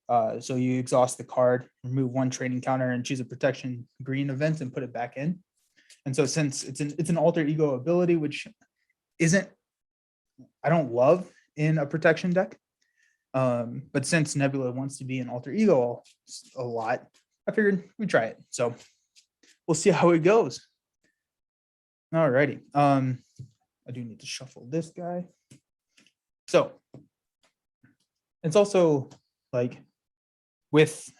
So you exhaust the card, remove 1 training counter, and choose a protection green event and put it back in. And so since it's an alter ego ability, which I don't love in a protection deck, but since Nebula wants to be an alter ego a lot, I figured we'd try it. So we'll see how it goes. All righty. I do need to shuffle this guy. So it's also like with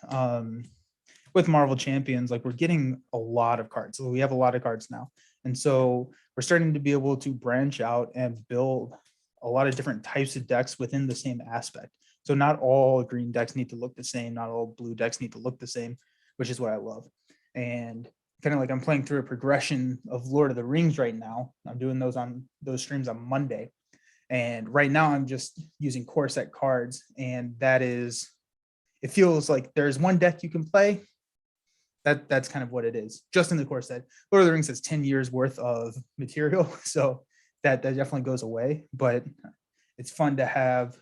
Marvel Champions, like we're getting a lot of cards. So we have a lot of cards now. And so we're starting to be able to branch out and build a lot of different types of decks within the same aspect. So not all green decks need to look the same. Not all blue decks need to look the same, which is what I love. And kind of like I'm playing through a progression of Lord of the Rings right now. I'm doing those streams on Monday. And right now I'm just using core set cards. And it feels like there's one deck you can play. That's kind of what it is, just in the core set. Lord of the Rings has 10 years worth of material. So that definitely goes away, but it's fun to have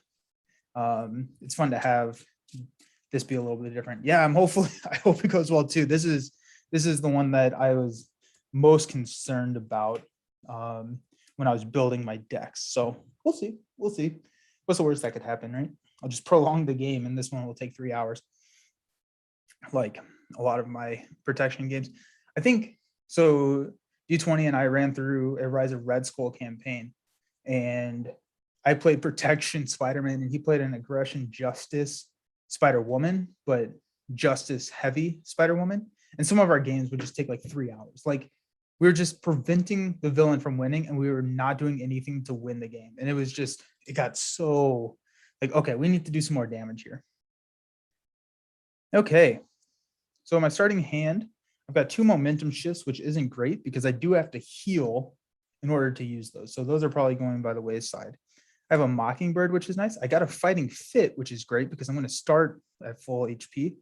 this be a little bit different. Yeah, I hope it goes well too. This is the one that I was most concerned about when I was building my decks. So we'll see. What's the worst that could happen, right? I'll just prolong the game and this one will take 3 hours. Like a lot of my protection games. I think so. D20 and I ran through a Rise of Red Skull campaign, and I played Protection Spider-Man, and he played an Aggression Justice Spider-Woman, but Justice heavy Spider-Woman. And some of our games would just take like 3 hours. Like we were just preventing the villain from winning, and we were not doing anything to win the game. And it got so like, okay, we need to do some more damage here. Okay, so my starting hand, I've got 2 momentum shifts, which isn't great because I do have to heal in order to use those. So those are probably going by the wayside. I have a Mockingbird, which is nice. I got a Fighting Fit, which is great because I'm going to start at full HP.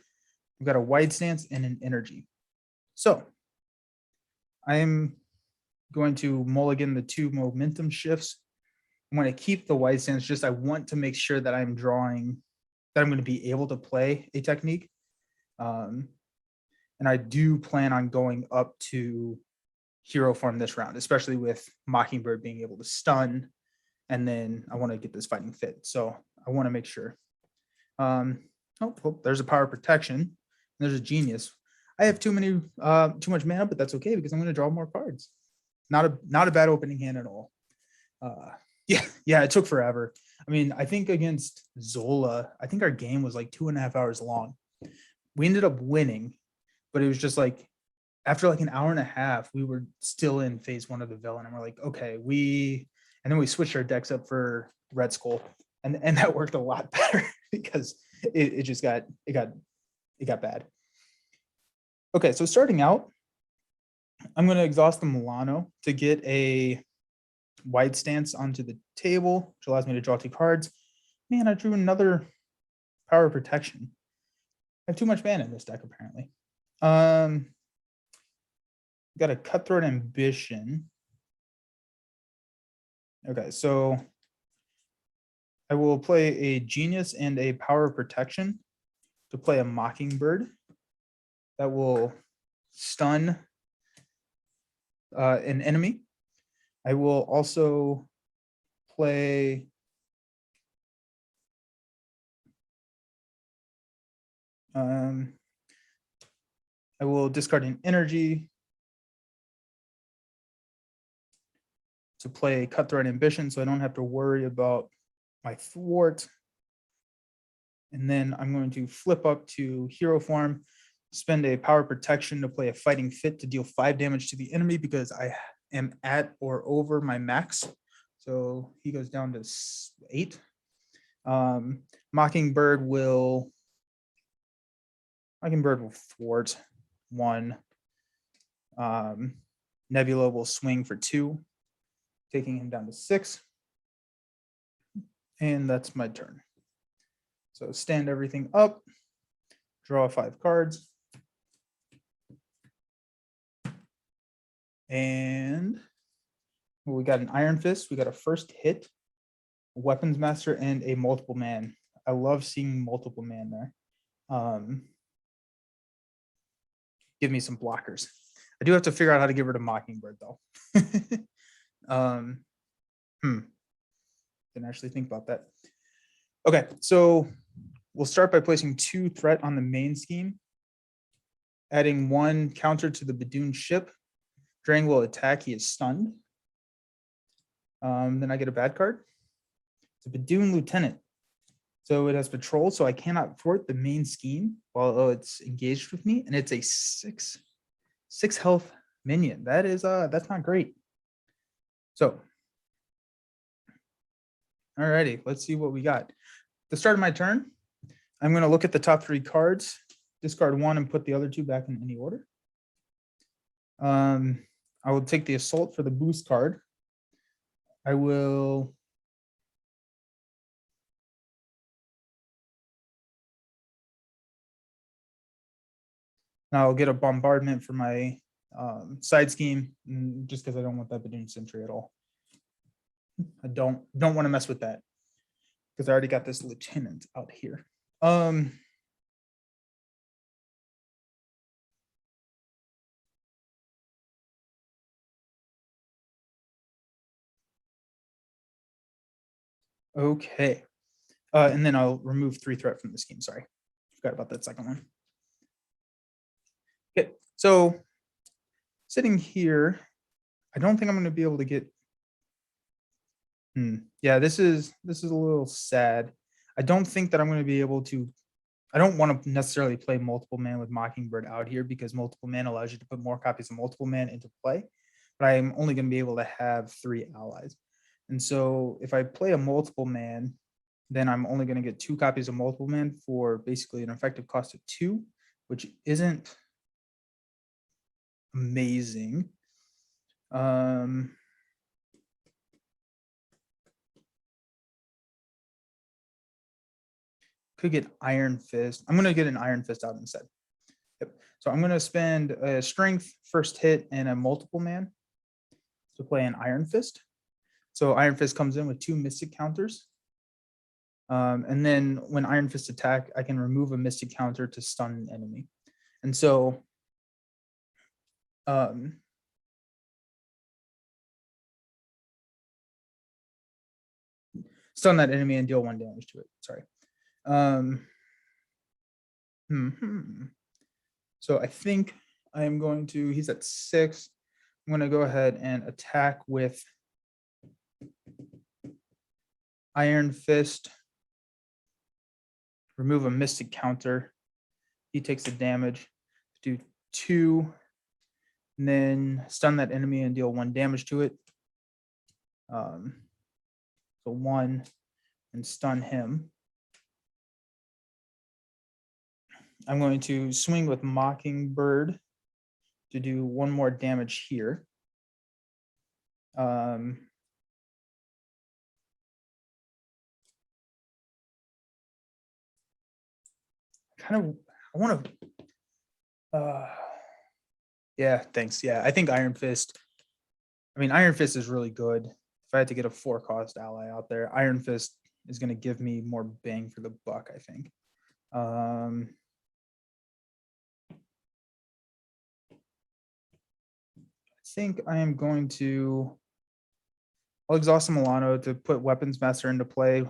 I've got a Wide Stance and an Energy. So I'm going to mulligan the 2 momentum shifts. I'm going to keep the Wide Stance. Just I want to make sure that I'm going to be able to play a technique. And I do plan on going up to hero form this round, especially with Mockingbird being able to stun. And then I want to get this Fighting Fit. So I want to make sure. Oh, there's a Power Protection. There's a Genius. I have too much mana, but that's okay because I'm going to draw more cards. Not a bad opening hand at all. Yeah, it took forever. I mean, I think against Zola, I think our game was like 2.5 hours long. we ended up winning, but it was just like after like an hour and a half, we were still in phase 1 of the villain, and we're like, okay, and then we switched our decks up for Red Skull, and that worked a lot better because it just got bad. Okay, so starting out, I'm going to exhaust the Milano to get a wide stance onto the table, which allows me to draw 2 cards. Man, I drew another Power Protection. I have too much mana in this deck, apparently. Got a Cutthroat Ambition. Okay, so I will play a Genius and a Power Protection to play a Mockingbird that will stun an enemy. I will also play I will discard an energy to play Cutthroat Ambition, so I don't have to worry about my thwart. And then I'm going to flip up to hero form, spend a Power Protection to play a Fighting Fit to deal 5 damage to the enemy because I am at or over my max. So he goes down to 8. Mockingbird will thwart 1. Nebula will swing for 2, taking him down to 6. And that's my turn. So stand everything up, draw 5 cards. And we got an Iron Fist, we got a first hit, a Weapons Master, and a Multiple Man. I love seeing Multiple Man there. Give me some blockers. I do have to figure out how to get rid of Mockingbird though. Didn't actually think about that. Okay, so we'll start by placing 2 threat on the main scheme, adding 1 counter to the Badoon ship. Drang will attack, he is stunned. Then I get a bad card. It's a Badoon Lieutenant. So it has patrol, so I cannot thwart the main scheme while it's engaged with me, and it's a 6 health minion. That is that's not great. So alrighty, let's see what we got. At the start of my turn, I'm going to look at the top 3 cards, discard 1, and put the other 2 back in any order. I will take the Assault for the boost card. I'll get a Bombardment for my side scheme, just because I don't want that Badoon Sentry at all. I don't want to mess with that because I already got this Lieutenant out here. Okay. And then I'll remove 3 threat from the scheme. Sorry. Forgot about that second one. Okay. So sitting here, I don't think I'm going to be able to get. Yeah, this is a little sad. I don't think that I'm going to be able to. I don't want to necessarily play Multiple Man with Mockingbird out here because Multiple Man allows you to put more copies of Multiple Man into play, but I'm only going to be able to have 3 allies. And so if I play a Multiple Man, then I'm only going to get 2 copies of Multiple Man for basically an effective cost of 2, which isn't amazing. Could get Iron Fist. I'm going to get an Iron Fist out instead. Yep. So I'm going to spend a Strength, first hit, and a Multiple Man to play an Iron Fist. So Iron Fist comes in with 2 Mystic counters. And then when Iron Fist attack, I can remove a Mystic counter to stun an enemy. And so stun that enemy and deal 1 damage to it. Sorry. So I think I am going to, he's at 6. I'm going to go ahead and attack with Iron Fist, remove a Mystic counter. he takes the damage, do 2, and then stun that enemy and deal 1 damage to it. So 1 and stun him. I'm going to swing with Mockingbird to do 1 more damage here. Kind of, I want to, yeah, thanks. Yeah, I think Iron Fist. I mean, Iron Fist is really good. If I had to get a 4-cost ally out there, Iron Fist is going to give me more bang for the buck, I think. I think I am going to, I'll exhaust Milano to put Weapons Master into play.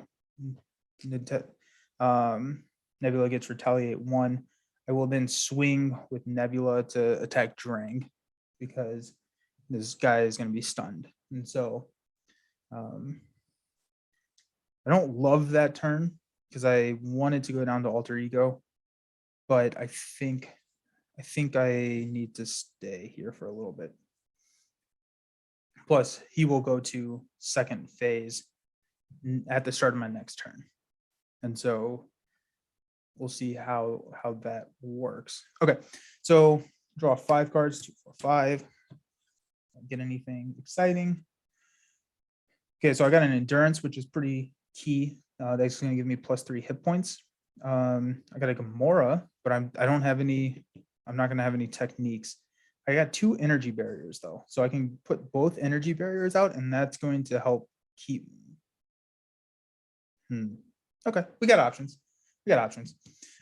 Nebula gets retaliate 1. I will then swing with Nebula to attack Drang because this guy is going to be stunned. And so I don't love that turn because I wanted to go down to Alter Ego, but I think I need to stay here for a little bit. Plus, he will go to 2nd phase at the start of my next turn. And so we'll see how that works. Okay, so draw 5 cards, 2, 4, 5. Don't get anything exciting. Okay, so I got an endurance, which is pretty key. That's going to give me +3 hit points. I got a Gamora, but I don't have any. I'm not going to have any techniques. I got 2 energy barriers though, so I can put both energy barriers out, and that's going to help keep. Okay, we got options.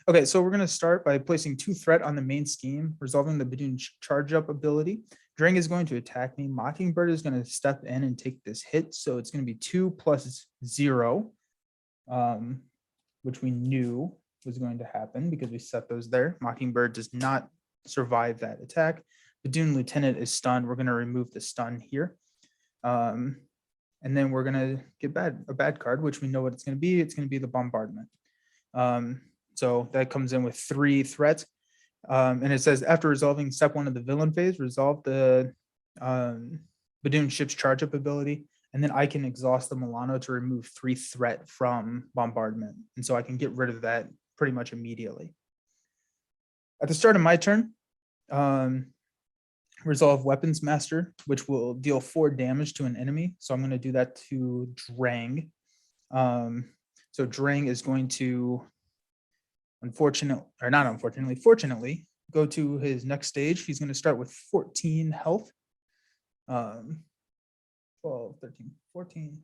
Okay, so we're going to start by placing 2 threat on the main scheme, resolving the Badoon charge up ability. Drang is going to attack me. Mockingbird is going to step in and take this hit, so it's going to be 2 + 0, which we knew was going to happen because we set those there. Mockingbird does not survive that attack. Badoon Lieutenant is stunned. We're going to remove the stun here. And then we're going to get a bad card, which we know what it's going to be. It's going to be the Bombardment. So that comes in with 3 threats. And it says, after resolving step 1 of the villain phase, resolve the Badoon ship's charge up ability. And then I can exhaust the Milano to remove 3 threat from Bombardment. And so I can get rid of that pretty much immediately. At the start of my turn, resolve Weapons Master, which will deal 4 damage to an enemy. So I'm going to do that to Drang. So Drang is going to, fortunately, go to his next stage. He's going to start with 14 health. 12, 13, 14.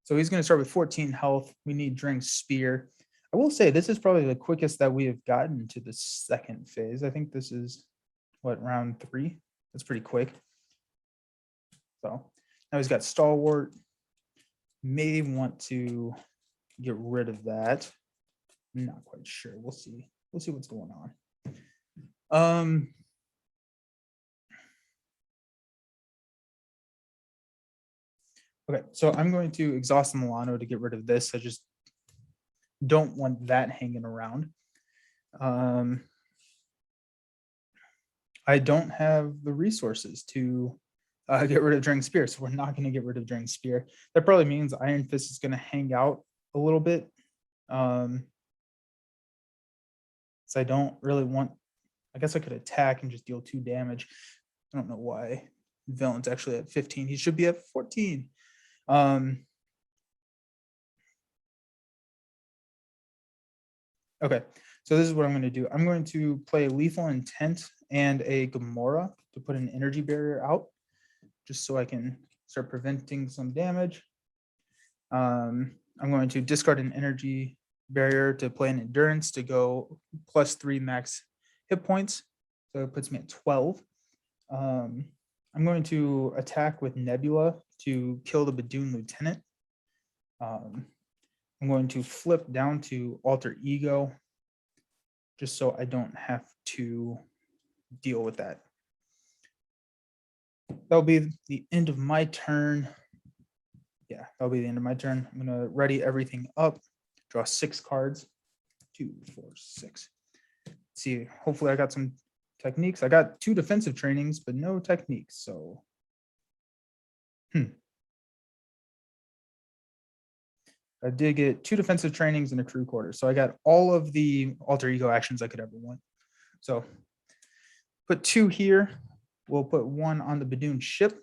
So he's going to start with 14 health. We need Drang's Spear. I will say this is probably the quickest that we have gotten to the 2nd phase. I think this is round 3. That's pretty quick. So now he's got Stalwart. May want to get rid of that. I'm not quite sure. We'll see what's going on. Okay, so I'm going to exhaust Milano to get rid of this. I just don't want that hanging around. I don't have the resources to get rid of Drang's Spear, so we're not going to get rid of Drang's Spear. That probably means Iron Fist is going to hang out a little bit. So I don't really want, I guess I could attack and just deal 2 damage. I don't know why villain's actually at 15. He should be at 14. Okay, so this is what I'm going to do. I'm going to play Lethal Intent and a Gamora to put an energy barrier out, just so I can start preventing some damage. I'm going to discard an energy barrier to play an endurance to go +3 max hit points. So it puts me at 12. I'm going to attack with Nebula to kill the Badoon Lieutenant. I'm going to flip down to Alter Ego just so I don't have to deal with that. That'll be the end of my turn. Yeah, that'll be the end of my turn. I'm going to ready everything up, draw 6 cards. 2, 4, 6. see, hopefully I got some techniques. I got 2 defensive trainings, but no techniques. So, I did get 2 defensive trainings and a crew quarter. So I got all of the alter ego actions I could ever want. So put 2 here. We'll put 1 on the Badoon ship.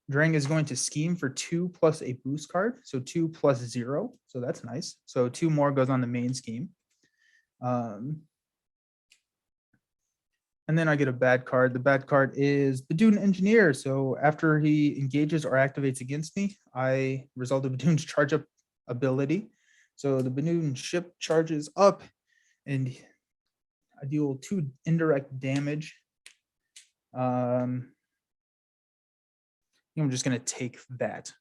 Drang is going to scheme for 2 plus a boost card. So 2 plus 0. So that's nice. So 2 more goes on the main scheme. And then I get a bad card. The bad card is Badoon Engineer. So after he engages or activates against me, I resolve the Badoon's charge up ability. So the Badoon ship charges up and I deal 2 indirect damage. I'm just gonna take that.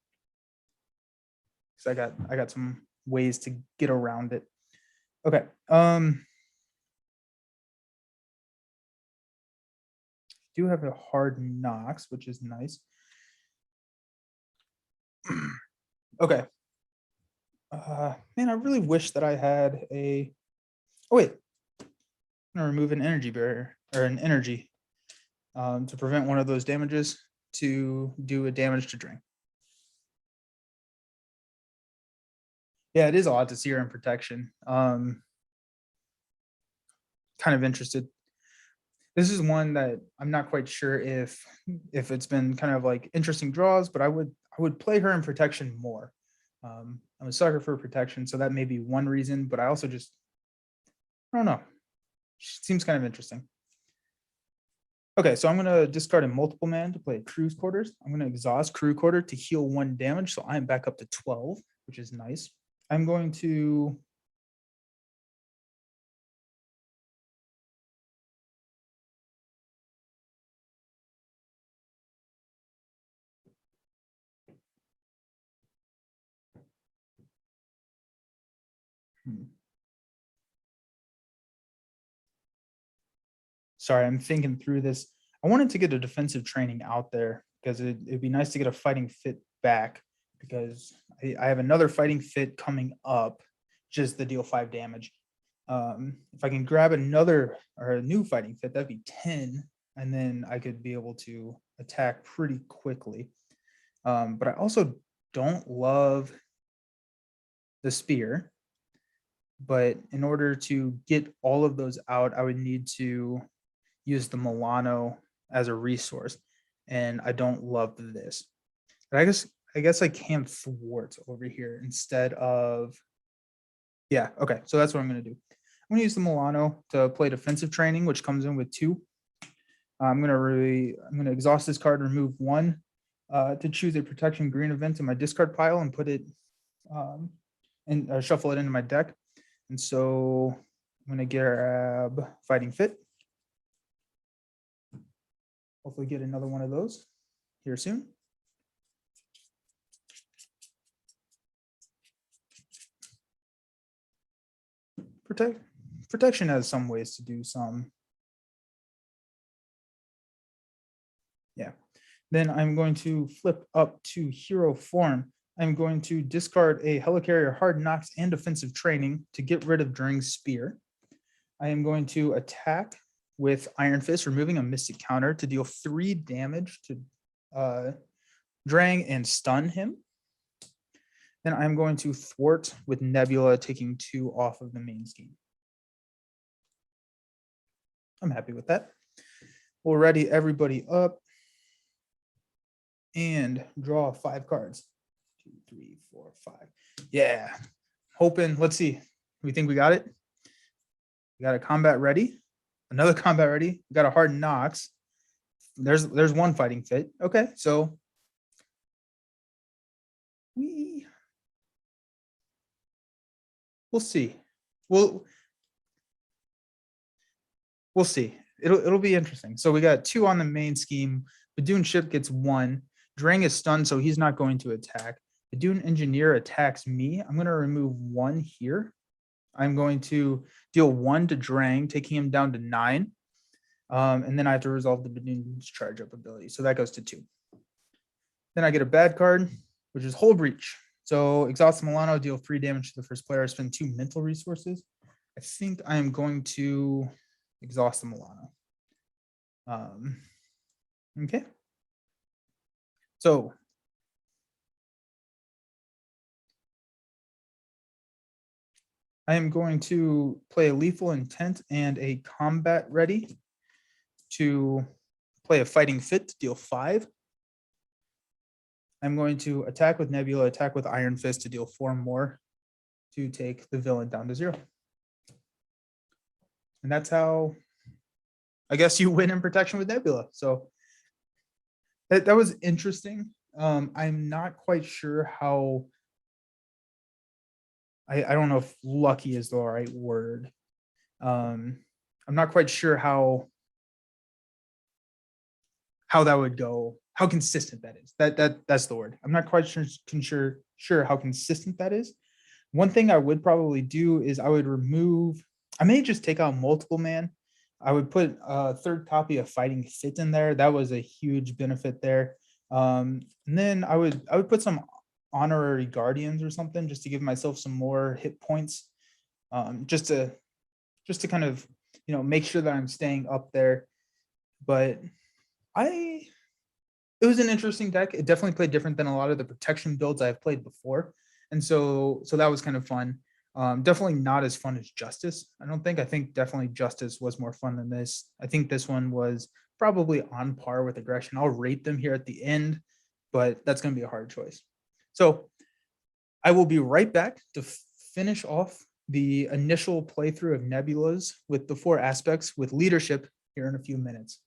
So I got some ways to get around it. Okay. Do have a hard knocks, which is nice. Okay. Man, I really wish that I had a. Oh wait, I'm gonna remove an energy barrier or an energy to prevent one of those damages to do a damage to Drang. Yeah, it is odd to see her in protection. Kind of interested. This is one that I'm not quite sure if it's been kind of like interesting draws, but I would play her in protection more. I'm a sucker for protection, so that may be one reason, but I also just, I don't know. She seems kind of interesting. Okay, so I'm going to discard a multiple man to play Crew's Quarters. I'm going to exhaust Crew Quarter to heal 1 damage, so I'm back up to 12, which is nice. I'm going to sorry, I'm thinking through this. I wanted to get a defensive training out there because it'd be nice to get a fighting fit back because I have another fighting fit coming up, just the deal 5 damage. If I can grab another or a new fighting fit, that'd be 10, and then I could be able to attack pretty quickly. But I also don't love the spear. But in order to get all of those out, I would need to use the Milano as a resource, and I don't love this. But I guess I can thwart over here instead of, yeah, okay, so that's what I'm gonna do. I'm gonna use the Milano to play defensive training, which comes in with 2. I'm gonna exhaust this card, remove 1 to choose a protection green event in my discard pile and put it and shuffle it into my deck. And so I'm gonna grab Fighting Fit. Hopefully get another one of those here soon. Protection has some ways to do some. Yeah. Then I'm going to flip up to hero form. I'm going to discard a helicarrier, hard knocks, and defensive training to get rid of Drang's spear. I am going to attack with Iron Fist, removing a mystic counter to deal 3 damage to Drang and stun him. Then I'm going to thwart with Nebula, taking 2 off of the main scheme. I'm happy with that. We'll ready everybody up and draw 5 cards. 2, 3, 4, 5. Yeah. Hoping, let's see. We think we got it? We got a combat ready. Another combat ready. We got a hard knocks. There's 1 fighting fit. Okay, so we'll see. We'll see. It'll be interesting. So we got 2 on the main scheme. Badoon ship gets 1. Drang is stunned, so he's not going to attack. Badoon engineer attacks me. I'm going to remove 1 here. I'm going to deal 1 to Drang, taking him down to 9. And then I have to resolve the Badoon's charge up ability. So that goes to 2. Then I get a bad card, which is Hold Breach. So exhaust Milano, deal 3 damage to the first player. I spend 2 mental resources. I think I am going to exhaust the Milano. Okay. So I am going to play a lethal intent and a combat ready to play a fighting fit to deal 5. I'm going to attack with Nebula, attack with Iron Fist to deal 4 more to take the villain down to 0. And that's how I guess you win in protection with Nebula. So that was interesting. I'm not quite sure how. I don't know if lucky is the right word. I'm not quite sure how that would go, how consistent that is. That's the word. I'm not quite sure how consistent that is. One thing I would probably do is I would remove, I may just take out multiple man. I would put a third copy of Fighting Fit in there. That was a huge benefit there. And then I would put some honorary guardians or something just to give myself some more hit points. Just to kind of, make sure that I'm staying up there. But it was an interesting deck. It definitely played different than a lot of the protection builds I've played before. And so that was kind of fun. Definitely not as fun as Justice. I think definitely Justice was more fun than this. I think this one was probably on par with Aggression. I'll rate them here at the end, but that's going to be a hard choice. So I will be right back to finish off the initial playthrough of Nebulas with the 4 aspects with leadership here in a few minutes.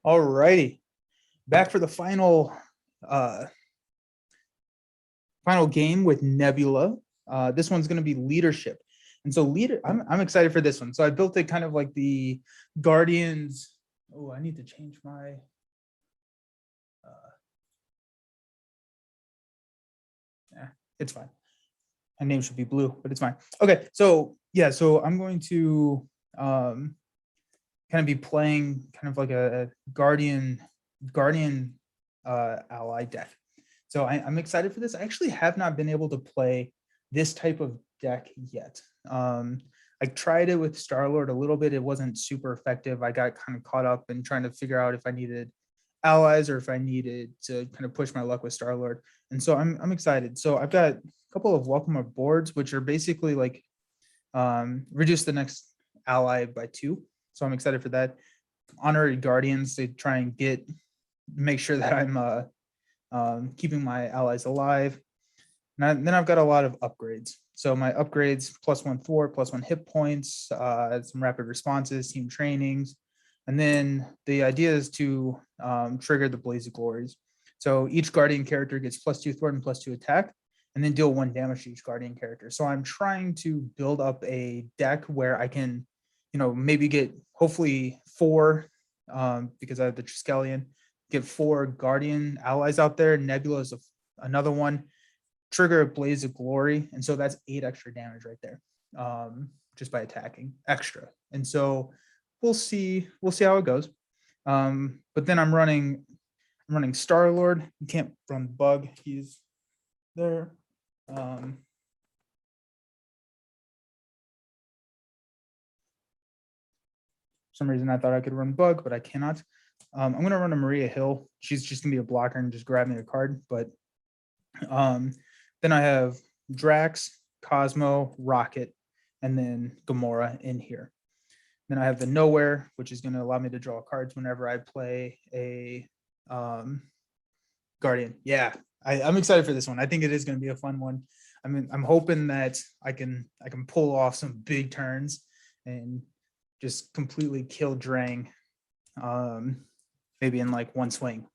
All righty, back for the final final game with Nebula. This one's going to be leadership. And so I'm excited for this one. So I built it kind of like the Guardians. Oh, I need to change my it's fine. My name should be blue, but it's fine. Okay, so yeah, so I'm going to kind of be playing kind of like a guardian ally deck. So I'm excited for this. I actually have not been able to play this type of deck yet. I tried it with Star-Lord a little bit. It wasn't super effective. I got kind of caught up in trying to figure out if I needed allies or if I needed to kind of push my luck with Star-Lord. And so I'm excited. So I've got a couple of welcome up boards, which are basically like reduce the next ally by 2. So I'm excited for that. Honorary Guardians to try and make sure that I'm keeping my allies alive. And then I've got a lot of upgrades. So my upgrades, +1 fort, +1 hit points, some rapid responses, team trainings. And then the idea is to trigger the Blaze of Glories. So each Guardian character gets +2 thwart and +2 attack, and then deal 1 damage to each Guardian character. So I'm trying to build up a deck where I can, maybe get hopefully 4, because I have the Triskelion, get 4 Guardian allies out there. Nebula is another one. Trigger a Blaze of Glory, and so that's 8 extra damage right there, just by attacking extra. And so we'll see how it goes. But then I'm running Star-Lord. You can't run Bug. He's there. For some reason I thought I could run Bug, but I cannot. I'm going to run a Maria Hill. She's just going to be a blocker and just grab me a card. But then I have Drax, Cosmo, Rocket, and then Gamora in here. Then I have the Nowhere, which is going to allow me to draw cards whenever I play a Guardian. Yeah, I'm excited for this one. I think it is going to be a fun one. I mean, I'm hoping that I can pull off some big turns and just completely kill Drang, maybe in like one swing.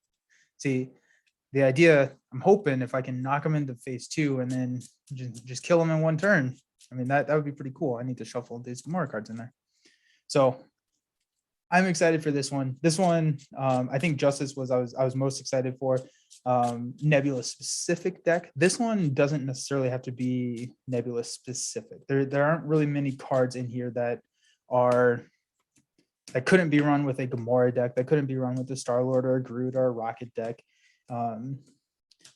See, the idea, I'm hoping if I can knock him into phase 2 and then just kill him in one turn. I mean, that would be pretty cool. I need to shuffle these more cards in there. So I'm excited for this one. This one, I think Justice was I was most excited for. Nebula specific deck. This one doesn't necessarily have to be Nebula specific. There aren't really many cards in here that couldn't be run with a Gamora deck, that couldn't be run with a Star-Lord or a Groot or a Rocket deck.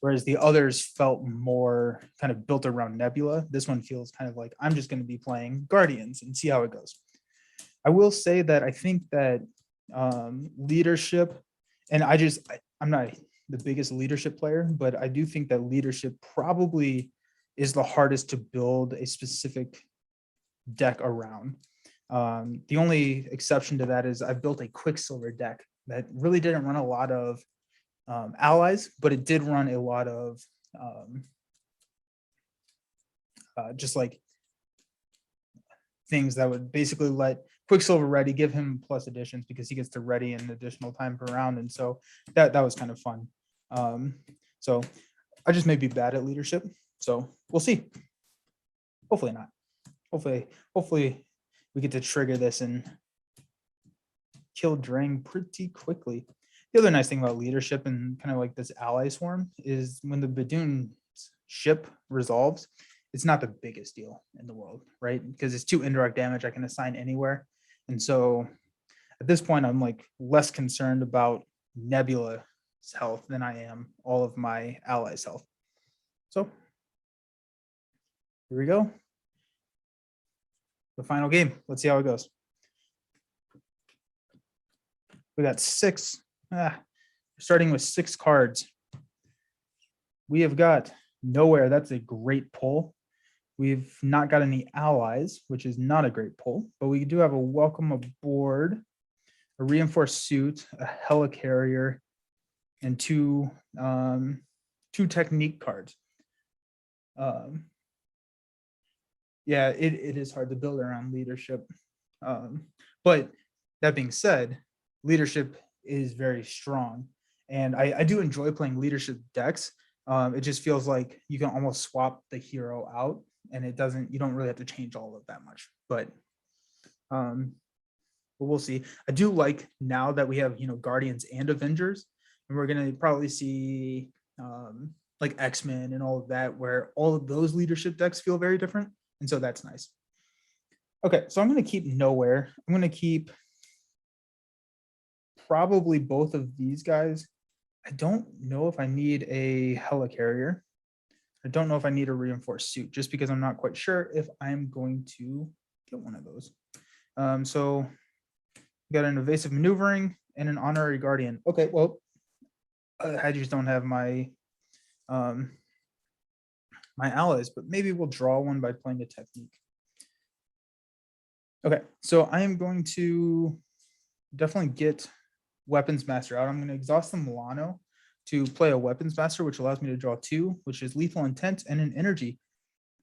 Whereas the others felt more kind of built around Nebula. This one feels kind of like I'm just going to be playing Guardians and see how it goes. I will say that I think that leadership, and I'm not the biggest leadership player, but I do think that leadership probably is the hardest to build a specific deck around. The only exception to that is I built a Quicksilver deck that really didn't run a lot of allies, but it did run a lot of just like things that would basically let Quicksilver ready, give him plus additions because he gets to ready an additional time per round. And so that was kind of fun. So I just may be bad at leadership. So we'll see. Hopefully not. Hopefully we get to trigger this and kill Drang pretty quickly. The other nice thing about leadership and kind of like this ally swarm is when the Badoon ship resolves, it's not the biggest deal in the world, right? Because it's 2 indirect damage I can assign anywhere. And so at this point, I'm like less concerned about Nebula's health than I am all of my allies' health. So here we go. The final game. Let's see how it goes. We got 6. Starting with 6 cards. We have got Nowhere. That's a great pull. We've not got any allies, which is not a great pull, but we do have a Welcome Aboard, a Reinforced Suit, a Helicarrier, and 2 Technique cards. Yeah, it is hard to build around leadership. But that being said, leadership is very strong. And I do enjoy playing leadership decks. It just feels like you can almost swap the hero out and you don't really have to change all of that much. Um, but we'll see. I do like now that we have, Guardians and Avengers, and we're gonna probably see like X-Men and all of that, where all of those leadership decks feel very different. And so that's nice. Okay, so I'm gonna keep Nowhere. I'm gonna keep probably both of these guys. I don't know if I need a helicarrier. I don't know if I need a reinforced suit, just because I'm not quite sure if I'm going to get one of those. So we got an evasive maneuvering and an honorary guardian. Okay, well, I just don't have my my allies, but maybe we'll draw one by playing a technique. Okay, so I am going to definitely get Weapons Master out. I'm going to exhaust the Milano to play a Weapons Master, which allows me to draw 2, which is Lethal Intent and an Energy.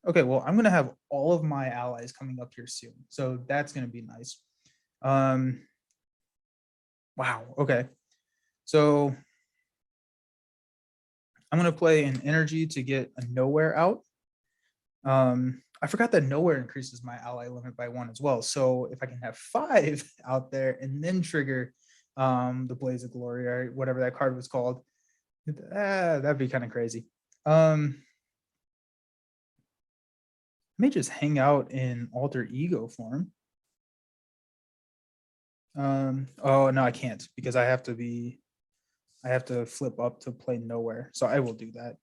Okay, well, I'm going to have all of my allies coming up here soon, so that's going to be nice. Wow, okay. So I'm going to play an Energy to get a Nowhere out. I forgot that Nowhere increases my ally limit by 1 as well. So if I can have 5 out there and then trigger the Blaze of Glory or whatever that card was called, that'd be kind of crazy. I may just hang out in alter ego form. Oh no, I can't, because I have to flip up to play Nowhere. So I will do that.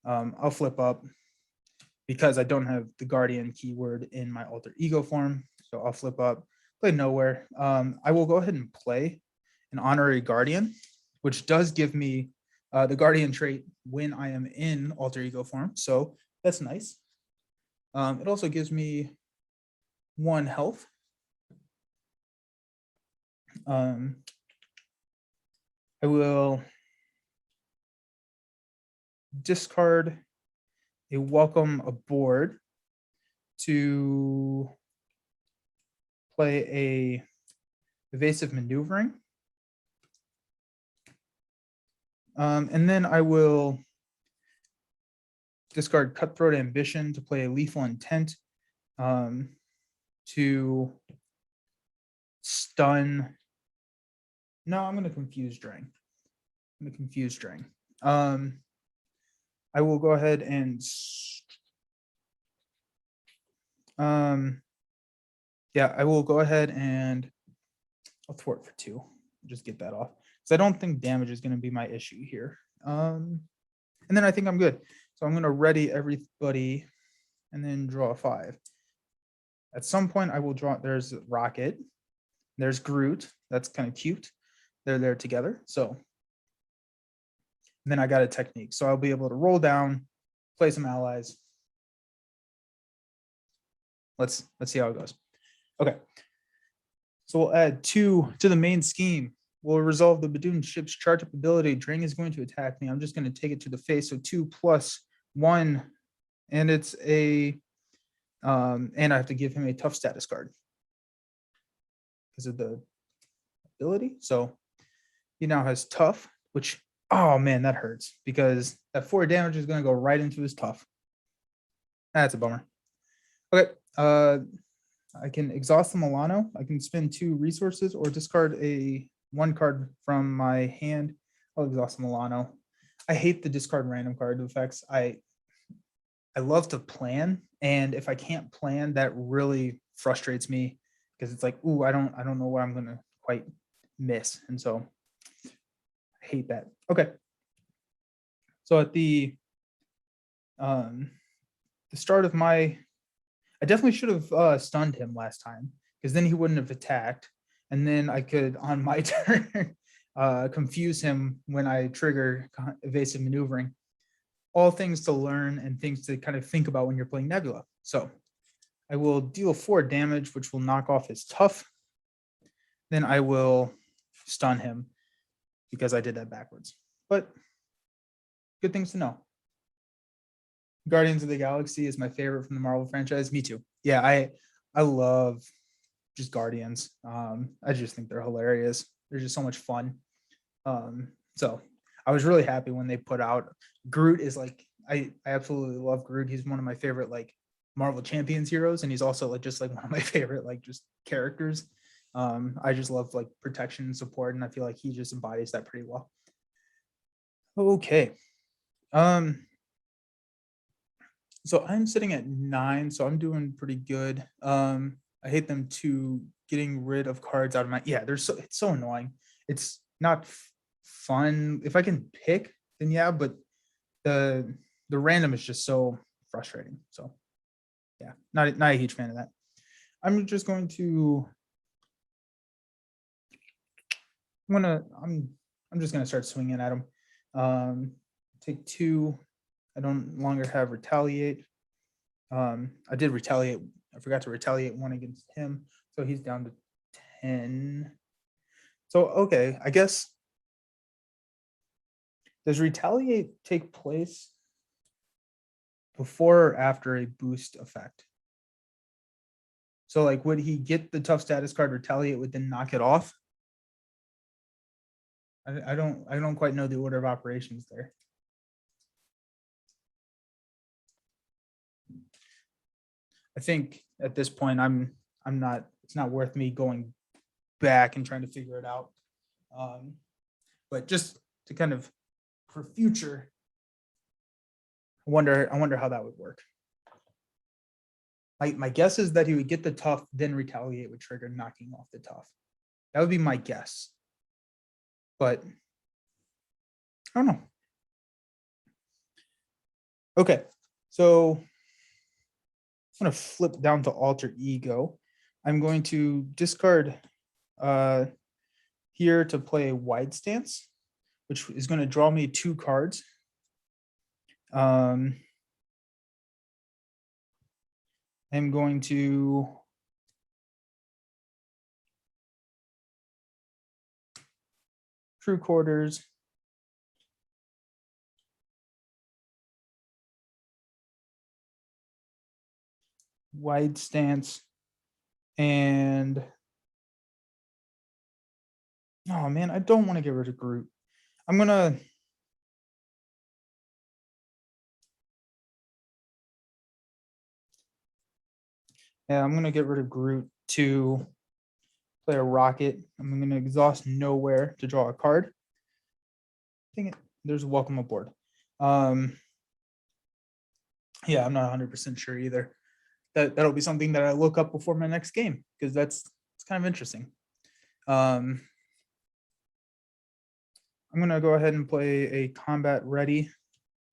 I'll flip up because I don't have the Guardian keyword in my alter ego form. So I'll flip up, play Nowhere. I will go ahead and play an honorary Guardian, which does give me the Guardian trait when I am in alter ego form. So that's nice. It also gives me 1 health. I will discard a Welcome Aboard to play a evasive maneuvering. And then I will discard Cutthroat Ambition to play a Lethal Intent to stun. No, I'm going to confuse Drang. I'm going to confuse Drang. I will go ahead and yeah, I will go ahead and I'll thwart for 2. Just get that off, because I don't think damage is going to be my issue here. And then I think I'm good. So I'm going to ready everybody and then draw a 5. At some point I will draw, there's Rocket, there's Groot. That's kind of cute. They're there together. So then I got a technique. So I'll be able to roll down, play some allies. Let's see how it goes. Okay. So we'll add 2 to the main scheme. We'll resolve the Badoon ship's charge up ability. Drang is going to attack me. I'm just going to take it to the face. So 2 + 1. And it's a and I have to give him a tough status card because of the ability. So he now has tough, which, oh man, that hurts, because that 4 damage is going to go right into his tough. That's a bummer. Okay. I can exhaust the Milano. I can spend 2 resources or discard 1 card from my hand. I'll exhaust the Milano. I hate the discard random card effects. I love to plan, and if I can't plan, that really frustrates me, because it's like, ooh, I don't know what I'm gonna quite miss, and so I hate that. Okay. So at the start of my, I definitely should have stunned him last time, because then he wouldn't have attacked, and then I could, on my turn, confuse him when I trigger evasive maneuvering. All things to learn and things to kind of think about when you're playing Nebula. So I will deal 4 damage, which will knock off his tough. Then I will stun him, because I did that backwards. But good things to know. Guardians of the Galaxy is my favorite from the Marvel franchise. Me too. Yeah, I love just Guardians. I just think they're hilarious. They're just so much fun. So I was really happy when they put out Groot is like I absolutely love Groot. He's one of my favorite like Marvel Champions heroes, and he's also like just like one of my favorite like just characters. I just love like protection and support, and I feel like he just embodies that pretty well. Okay. Um, so I'm sitting at 9, so I'm doing pretty good. I hate them to getting rid of cards out of my yeah, it's so annoying. It's not fun. If I can pick, then yeah, but the the random is just so frustrating. So yeah, not a huge fan of that. I'm just going to I'm just gonna start swinging at him. Take 2. I don't longer have retaliate. I did retaliate. I forgot to retaliate 1 against him, so he's down to 10. So okay, I guess does retaliate take place before or after a boost effect? So like, would he get the tough status card retaliate would then knock it off? I don't quite know the order of operations there. I think at this point I'm not it's not worth me going back and trying to figure it out. But just to kind of for future, I wonder how that would work. My guess is that he would get the tough, then retaliate would trigger knocking off the tough. That would be my guess. But I don't know. Okay, so I'm going to flip down to alter ego. I'm going to discard here to play a wide stance, which is going to draw me 2 cards. I'm going to True Quarters. Wide stance. And oh man, I don't want to get rid of Groot. I'm gonna get rid of Groot to play a rocket. I'm gonna exhaust nowhere to draw a card. Dang it, there's a welcome aboard. Yeah, I'm not 100% sure either. That'll be something that I look up before my next game because it's kind of interesting. I'm gonna go ahead and play a combat ready.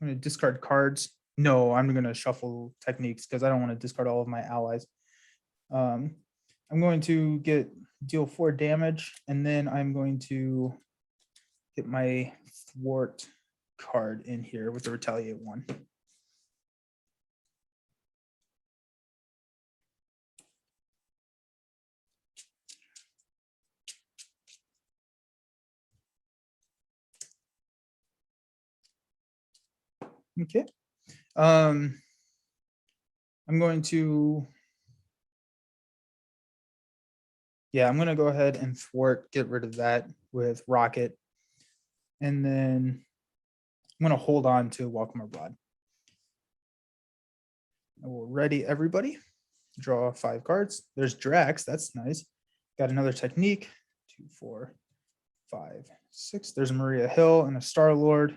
I'm gonna discard cards. No, I'm gonna shuffle techniques because I don't want to discard all of my allies. I'm going to deal 4 damage, and then I'm going to get my thwart card in here with the retaliate 1. Okay. I'm going to I'm going to go ahead and thwart, get rid of that with rocket. And then I'm going to hold on to welcome abroad. We're ready, everybody. Draw 5 cards. There's Drax. That's nice. Got another technique. 2, 4, 5, 6. There's Maria Hill and a Star Lord.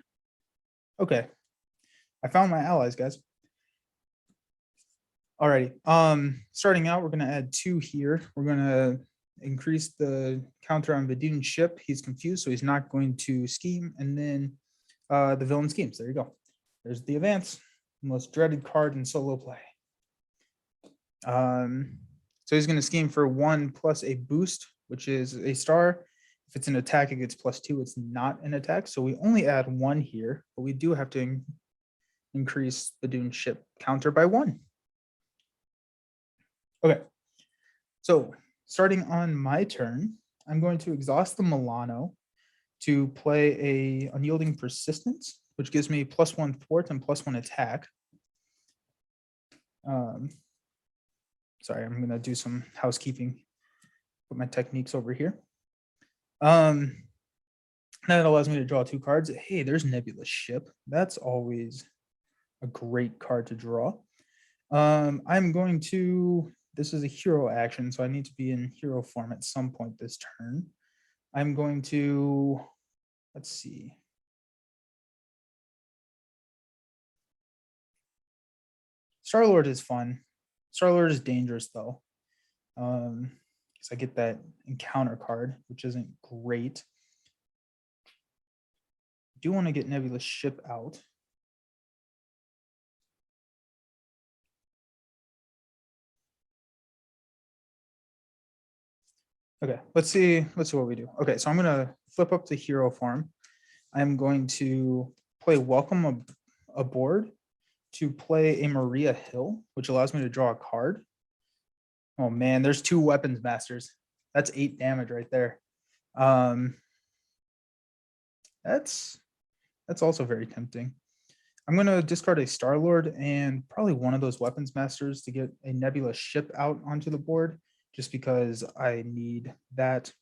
Okay. I found my allies, guys. Alrighty. Starting out, we're going to add 2 here. We're going to increase the counter on Vidun's ship. He's confused, so he's not going to scheme. And then the villain schemes. There you go. There's the advance. Most dreaded card in solo play. So he's going to scheme for 1 plus a boost, which is a star. If it's an attack, it gets +2. It's not an attack. So we only add 1 here, but we do have to increase the Dune ship counter by 1. Okay. So starting on my turn, I'm going to exhaust the Milano to play a unyielding persistence, which gives me +1 thwart and +1 attack. sorry, I'm gonna do some housekeeping. Put my techniques over here. That allows me to draw 2 cards. Hey, there's Nebula Ship. That's always a great card to draw. I'm going to, this is a hero action, so I need to be in hero form at some point this turn. I'm going to, let's see. Star-Lord is fun. Star-Lord is dangerous though. Because I get that encounter card, which isn't great. I do want to get Nebula Ship out. Okay, let's see what we do. Okay, so I'm gonna flip up the hero form. I'm going to play Welcome Aboard to play a Maria Hill, which allows me to draw a card. Oh man, there's 2 weapons masters. That's 8 damage right there. That's also very tempting. I'm gonna discard a Star-Lord and probably one of those weapons masters to get a Nebula Ship out onto the board, just because I need that.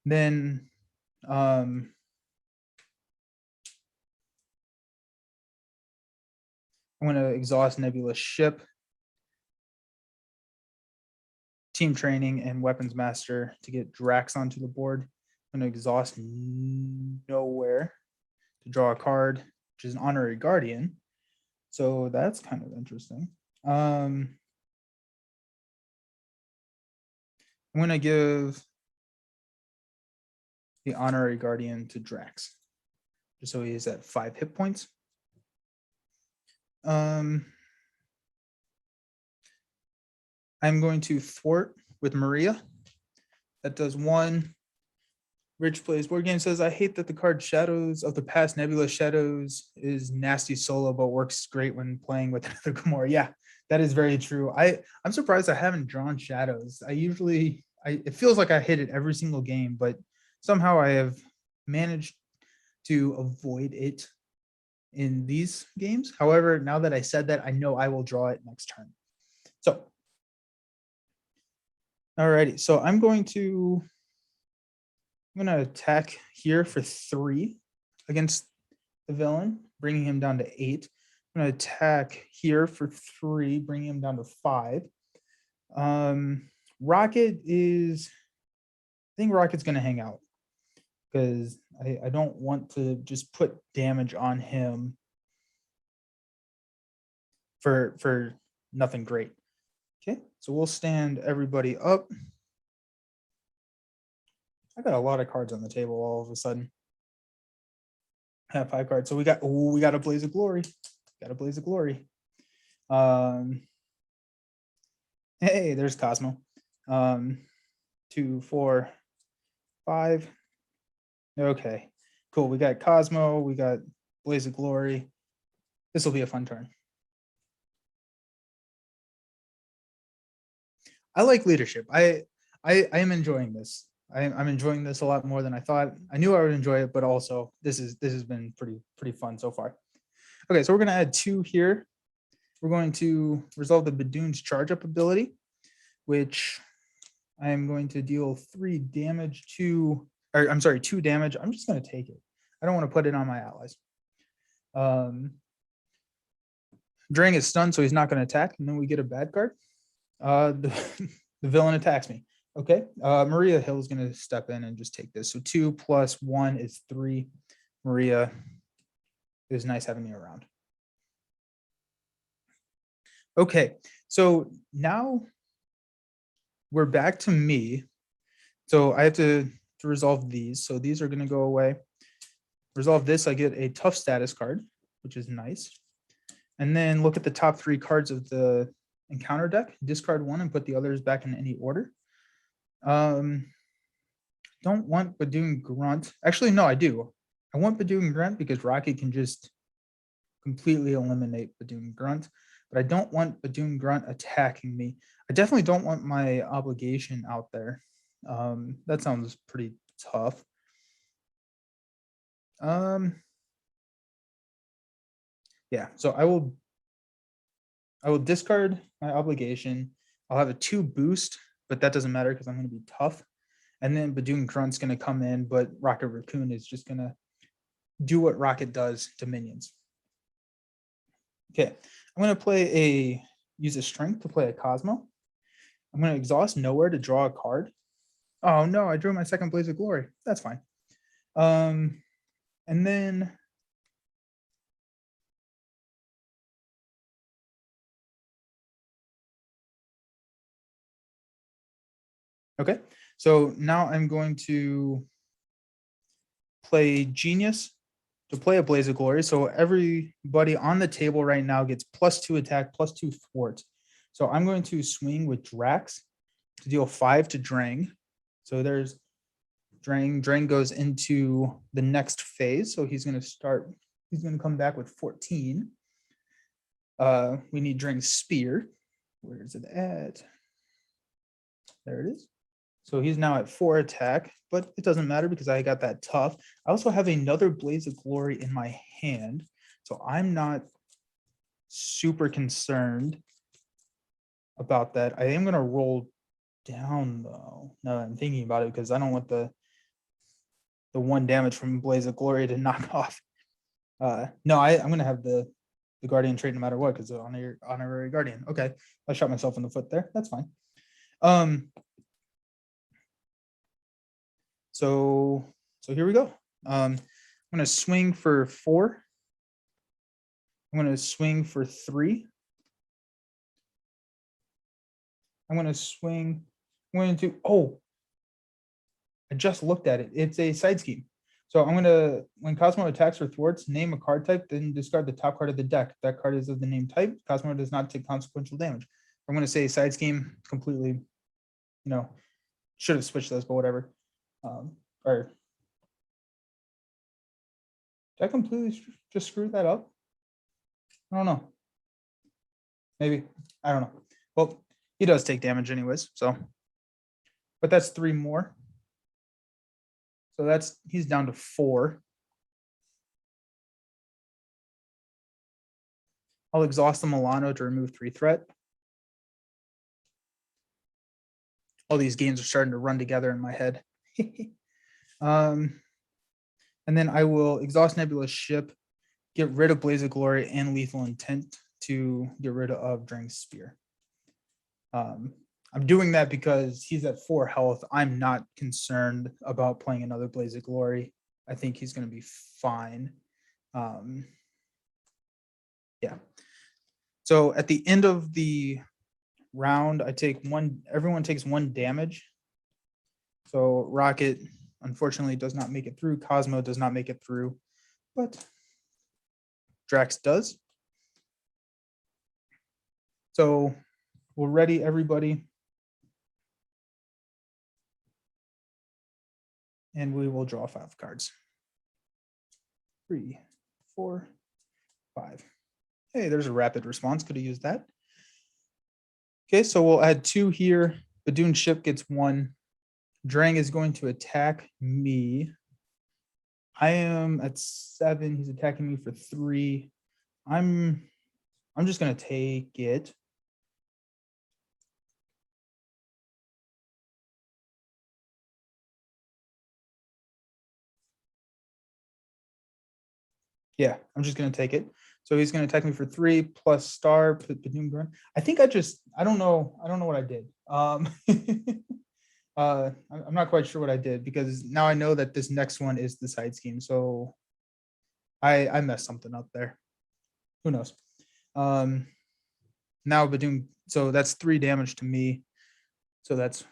Then I'm gonna exhaust Nebula Ship, team training, and weapons master to get Drax onto the board. I'm gonna exhaust nowhere to draw a card, which is an honorary guardian. So that's kind of interesting. I'm gonna give the honorary guardian to Drax, just so he is at 5 hit points. I'm going to thwart with Maria. That does 1. Rich Plays Board Game says, I hate that the card Shadows of the Past Nebula Shadows is nasty solo, but works great when playing with another Gamora. Yeah, that is very true. I'm surprised I haven't drawn Shadows. It feels like I hit it every single game, but somehow I have managed to avoid it in these games. However, now that I said that, I know I will draw it next turn. So, alrighty, so I'm going to attack here for 3 against the villain, bringing him down to 8. I'm going to attack here for 3, bringing him down to 5. Rocket is, I think Rocket's going to hang out because I don't want to just put damage on him for nothing great. Okay, so we'll stand everybody up. I got a lot of cards on the table all of a sudden. I have 5 cards. So we got a Blaze of Glory. Got a Blaze of Glory. Hey, there's Cosmo. 2, 4, 5. Okay, cool. We got Cosmo. We got Blaze of Glory. This will be a fun turn. I like leadership. I am enjoying this. I'm enjoying this a lot more than I thought. I knew I would enjoy it, but also this has been pretty fun so far. Okay, so we're gonna add 2 here. We're going to resolve the Badoon's charge up ability, which I am going to deal 3 damage to, or I'm sorry, 2 damage. I'm just gonna take it. I don't want to put it on my allies. Drang is stunned, so he's not gonna attack, and then we get a bad card. The villain attacks me. Okay, Maria Hill is going to step in and just take this. So 2 + 1 is 3. Maria, it was nice having you around. Okay, so now we're back to me. So I have to resolve these. So these are going to go away. Resolve this, I get a tough status card, which is nice. And then look at the top 3 cards of the encounter deck, discard 1 and put the others back in any order. Don't want Badoon Grunt. Actually, no, I do. I want Badoon Grunt because Rocket can just completely eliminate Badoon Grunt, but I don't want Badoon Grunt attacking me. I definitely don't want my obligation out there. That sounds pretty tough. Yeah, so I will discard my obligation. I'll have a 2 boost, but that doesn't matter because I'm going to be tough. And then Badoon Grunt's going to come in, but Rocket Raccoon is just going to do what Rocket does to minions. Okay, I'm going to use a strength to play a Cosmo. I'm going to exhaust Nowhere to draw a card. Oh no, I drew my second Blaze of Glory. That's fine. And then okay, so now I'm going to play Genius to play a Blaze of Glory. So everybody on the table right now gets +2 attack, +2 thwart. So I'm going to swing with Drax to deal 5 to Drang. So there's Drang. Drang goes into the next phase. So he's going to come back with 14. We need Drang's Spear. Where is it at? There it is. So he's now at 4 attack, but it doesn't matter because I got that tough. I also have another Blaze of Glory in my hand, so I'm not super concerned about that. I am going to roll down, though, now that I'm thinking about it, because I don't want the 1 damage from Blaze of Glory to knock off. No, I'm going to have the Guardian trait no matter what, because honorary Guardian. Okay, I shot myself in the foot there. That's fine. So here we go. I'm going to swing for 4. I'm going to swing for 3. I'm going to swing. I'm going to, oh, I just looked at it. It's a side scheme. So I'm going to, when Cosmo attacks or thwarts, name a card type, then discard the top card of the deck. That card is of the name type. Cosmo does not take consequential damage. I'm going to say side scheme completely, should have switched those, but whatever. Or did I completely just screw that up? I don't know. Maybe. I don't know. Well, he does take damage anyways, so. But that's 3 more. So he's down to 4. I'll exhaust the Milano to remove 3 threat. All these games are starting to run together in my head. And then I will exhaust Nebula Ship, get rid of Blaze of Glory and Lethal Intent to get rid of Drang's Spear. I'm doing that because he's at 4 health. I'm not concerned about playing another Blaze of Glory. I think he's going to be fine. Yeah. So at the end of the round, everyone takes 1 damage. So Rocket, unfortunately, does not make it through. Cosmo does not make it through, but Drax does. So we're ready, everybody. And we will draw 5 cards. 3, 4, 5. Hey, there's a rapid response. Could have used that. Okay, so we'll add 2 here. Badoon Ship gets 1. Drang is going to attack me. I am at 7. He's attacking me for 3. I'm just going to take it. Yeah, I'm just going to take it. So he's going to attack me for 3 plus star. I think I don't know what I did. I'm not quite sure what I did because now I know that this next one is the side scheme. So I messed something up there. Who knows? Now Badoon, so that's 3 damage to me. So that's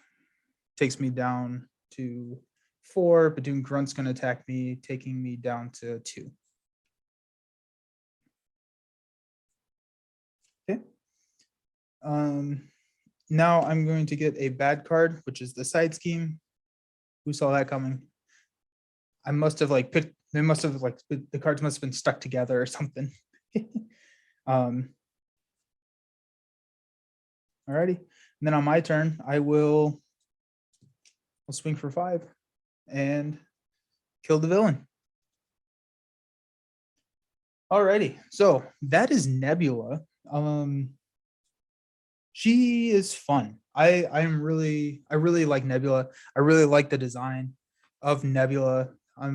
takes me down to 4. Badoon Grunt's going to attack me, taking me down to 2. Okay. Now I'm going to get a bad card, which is the side scheme. Who saw that coming? I must have picked, the cards must have been stuck together or something. Alrighty. And then on my turn, I'll swing for 5 and kill the villain. Alrighty, so that is Nebula. She is fun. I really like Nebula. I really like the design of Nebula. I,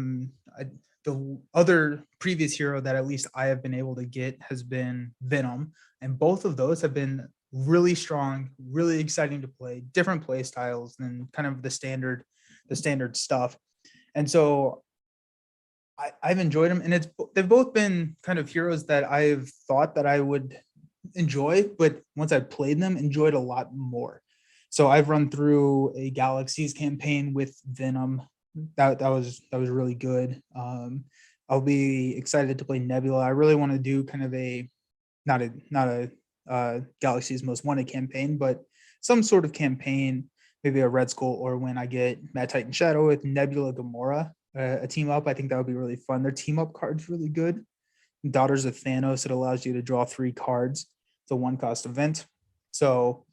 the other previous hero that at least I have been able to get has been Venom, and both of those have been really strong, really exciting to play. Different play styles than kind of the standard stuff. And so I've enjoyed them, and they've both been kind of heroes that I've thought that I would enjoy, but once I played them, enjoyed a lot more. So I've run through a Galaxies campaign with Venom. That was really good. I'll be excited to play Nebula. I really want to do kind of a not a Galaxy's Most Wanted campaign, but some sort of campaign, maybe a Red Skull, or when I get Mad Titan Shadow with Nebula Gamora, a team up. I think that would be really fun. Their team up card's really good. Daughters of Thanos, it allows you to draw 3 cards. It's a 1-cost event. So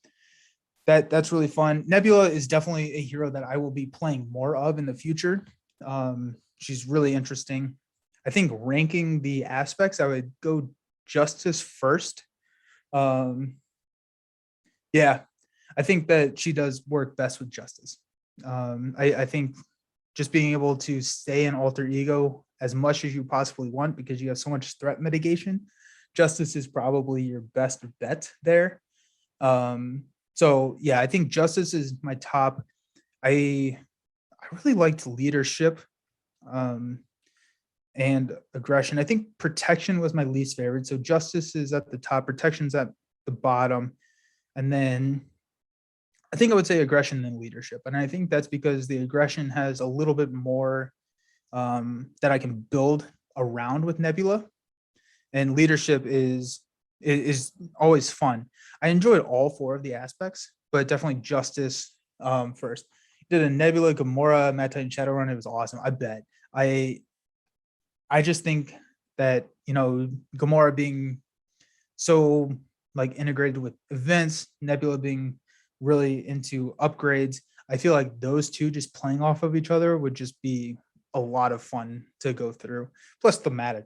that's really fun. Nebula is definitely a hero that I will be playing more of in the future. She's really interesting. I think ranking the aspects, I would go Justice first. Yeah, I think that she does work best with Justice. I think just being able to stay in alter ego as much as you possibly want because you have so much threat mitigation, Justice is probably your best bet there. So yeah, I think Justice is my top. I really liked Leadership and Aggression. I think Protection was my least favorite. So Justice is at the top, Protection's at the bottom, and then I think I would say Aggression than Leadership. And I think that's because the Aggression has a little bit more that I can build around with Nebula, and Leadership is always fun. I enjoyed all 4 of the aspects, but definitely Justice first. Did a Nebula Gamora Mad Titan Shadow run. It was awesome. I bet. I just think that, you know, Gamora being so like integrated with events, Nebula being really into upgrades, I feel like those two just playing off of each other would just be a lot of fun to go through. Plus thematic,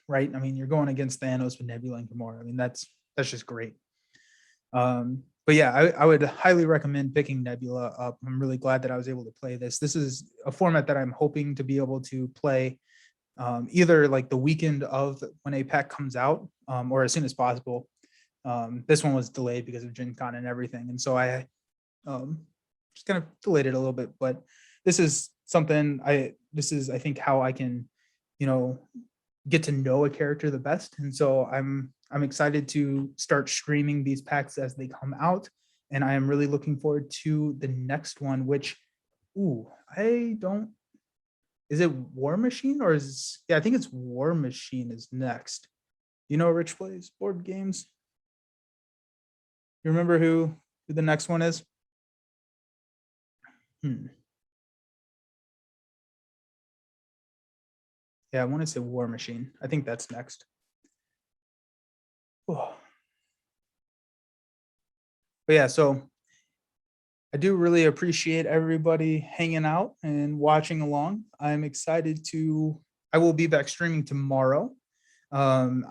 right? I mean, you're going against Thanos with Nebula and Gamora. I mean, that's just great. But yeah, I would highly recommend picking Nebula up. I'm really glad that I was able to play this. This is a format that I'm hoping to be able to play either like the weekend of when a pack comes out or as soon as possible. This one was delayed because of Gen Con and everything. And so I just kind of delayed it a little bit, but this is something I think how I can, you know, get to know a character the best. And so I'm excited to start streaming these packs as they come out. And I am really looking forward to the next one, which, is it War Machine or I think it's War Machine is next. You know, Rich plays board games. You remember who the next one is? Yeah, I want to say War Machine. I think that's next. Oh. But yeah, so I do really appreciate everybody hanging out and watching along. I'm excited I will be back streaming tomorrow. On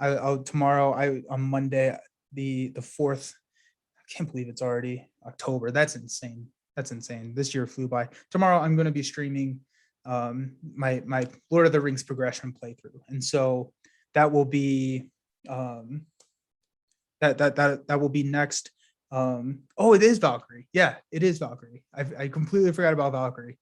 Monday, the 4th. I can't believe it's already October. That's insane. This year flew by. Tomorrow I'm going to be streaming my Lord of the Rings progression playthrough. And so that will be that will be next. Oh, it is Valkyrie. Yeah, it is Valkyrie. I completely forgot about Valkyrie.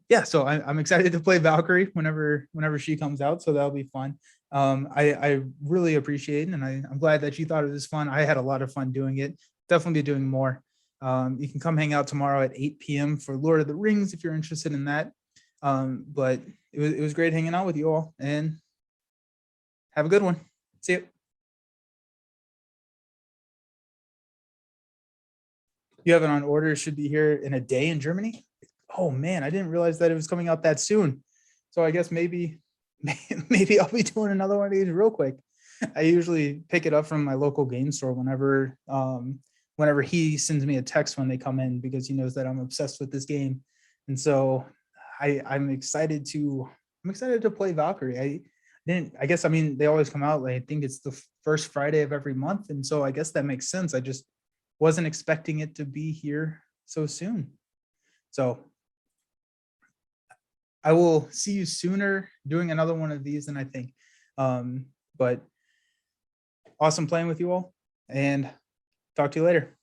Yeah, so I'm excited to play Valkyrie whenever she comes out. So that'll be fun. I really appreciate it, and I'm glad that you thought it was fun. I had a lot of fun doing it. Definitely be doing more. You can come hang out tomorrow at 8 p.m. for Lord of the Rings if you're interested in that. But it was great hanging out with you all, and have a good one. See you. You have it on order. It should be here in a day in Germany. Oh man, I didn't realize that it was coming out that soon. So I guess maybe I'll be doing another one of these real quick. I usually pick it up from my local game store whenever he sends me a text when they come in, because he knows that I'm obsessed with this game. And so I'm excited to play Valkyrie. I guess, I mean, they always come out, like, I think it's the first Friday of every month. And so I guess that makes sense. I just wasn't expecting it to be here so soon. So I will see you sooner doing another one of these than I think. But awesome playing with you all, and talk to you later.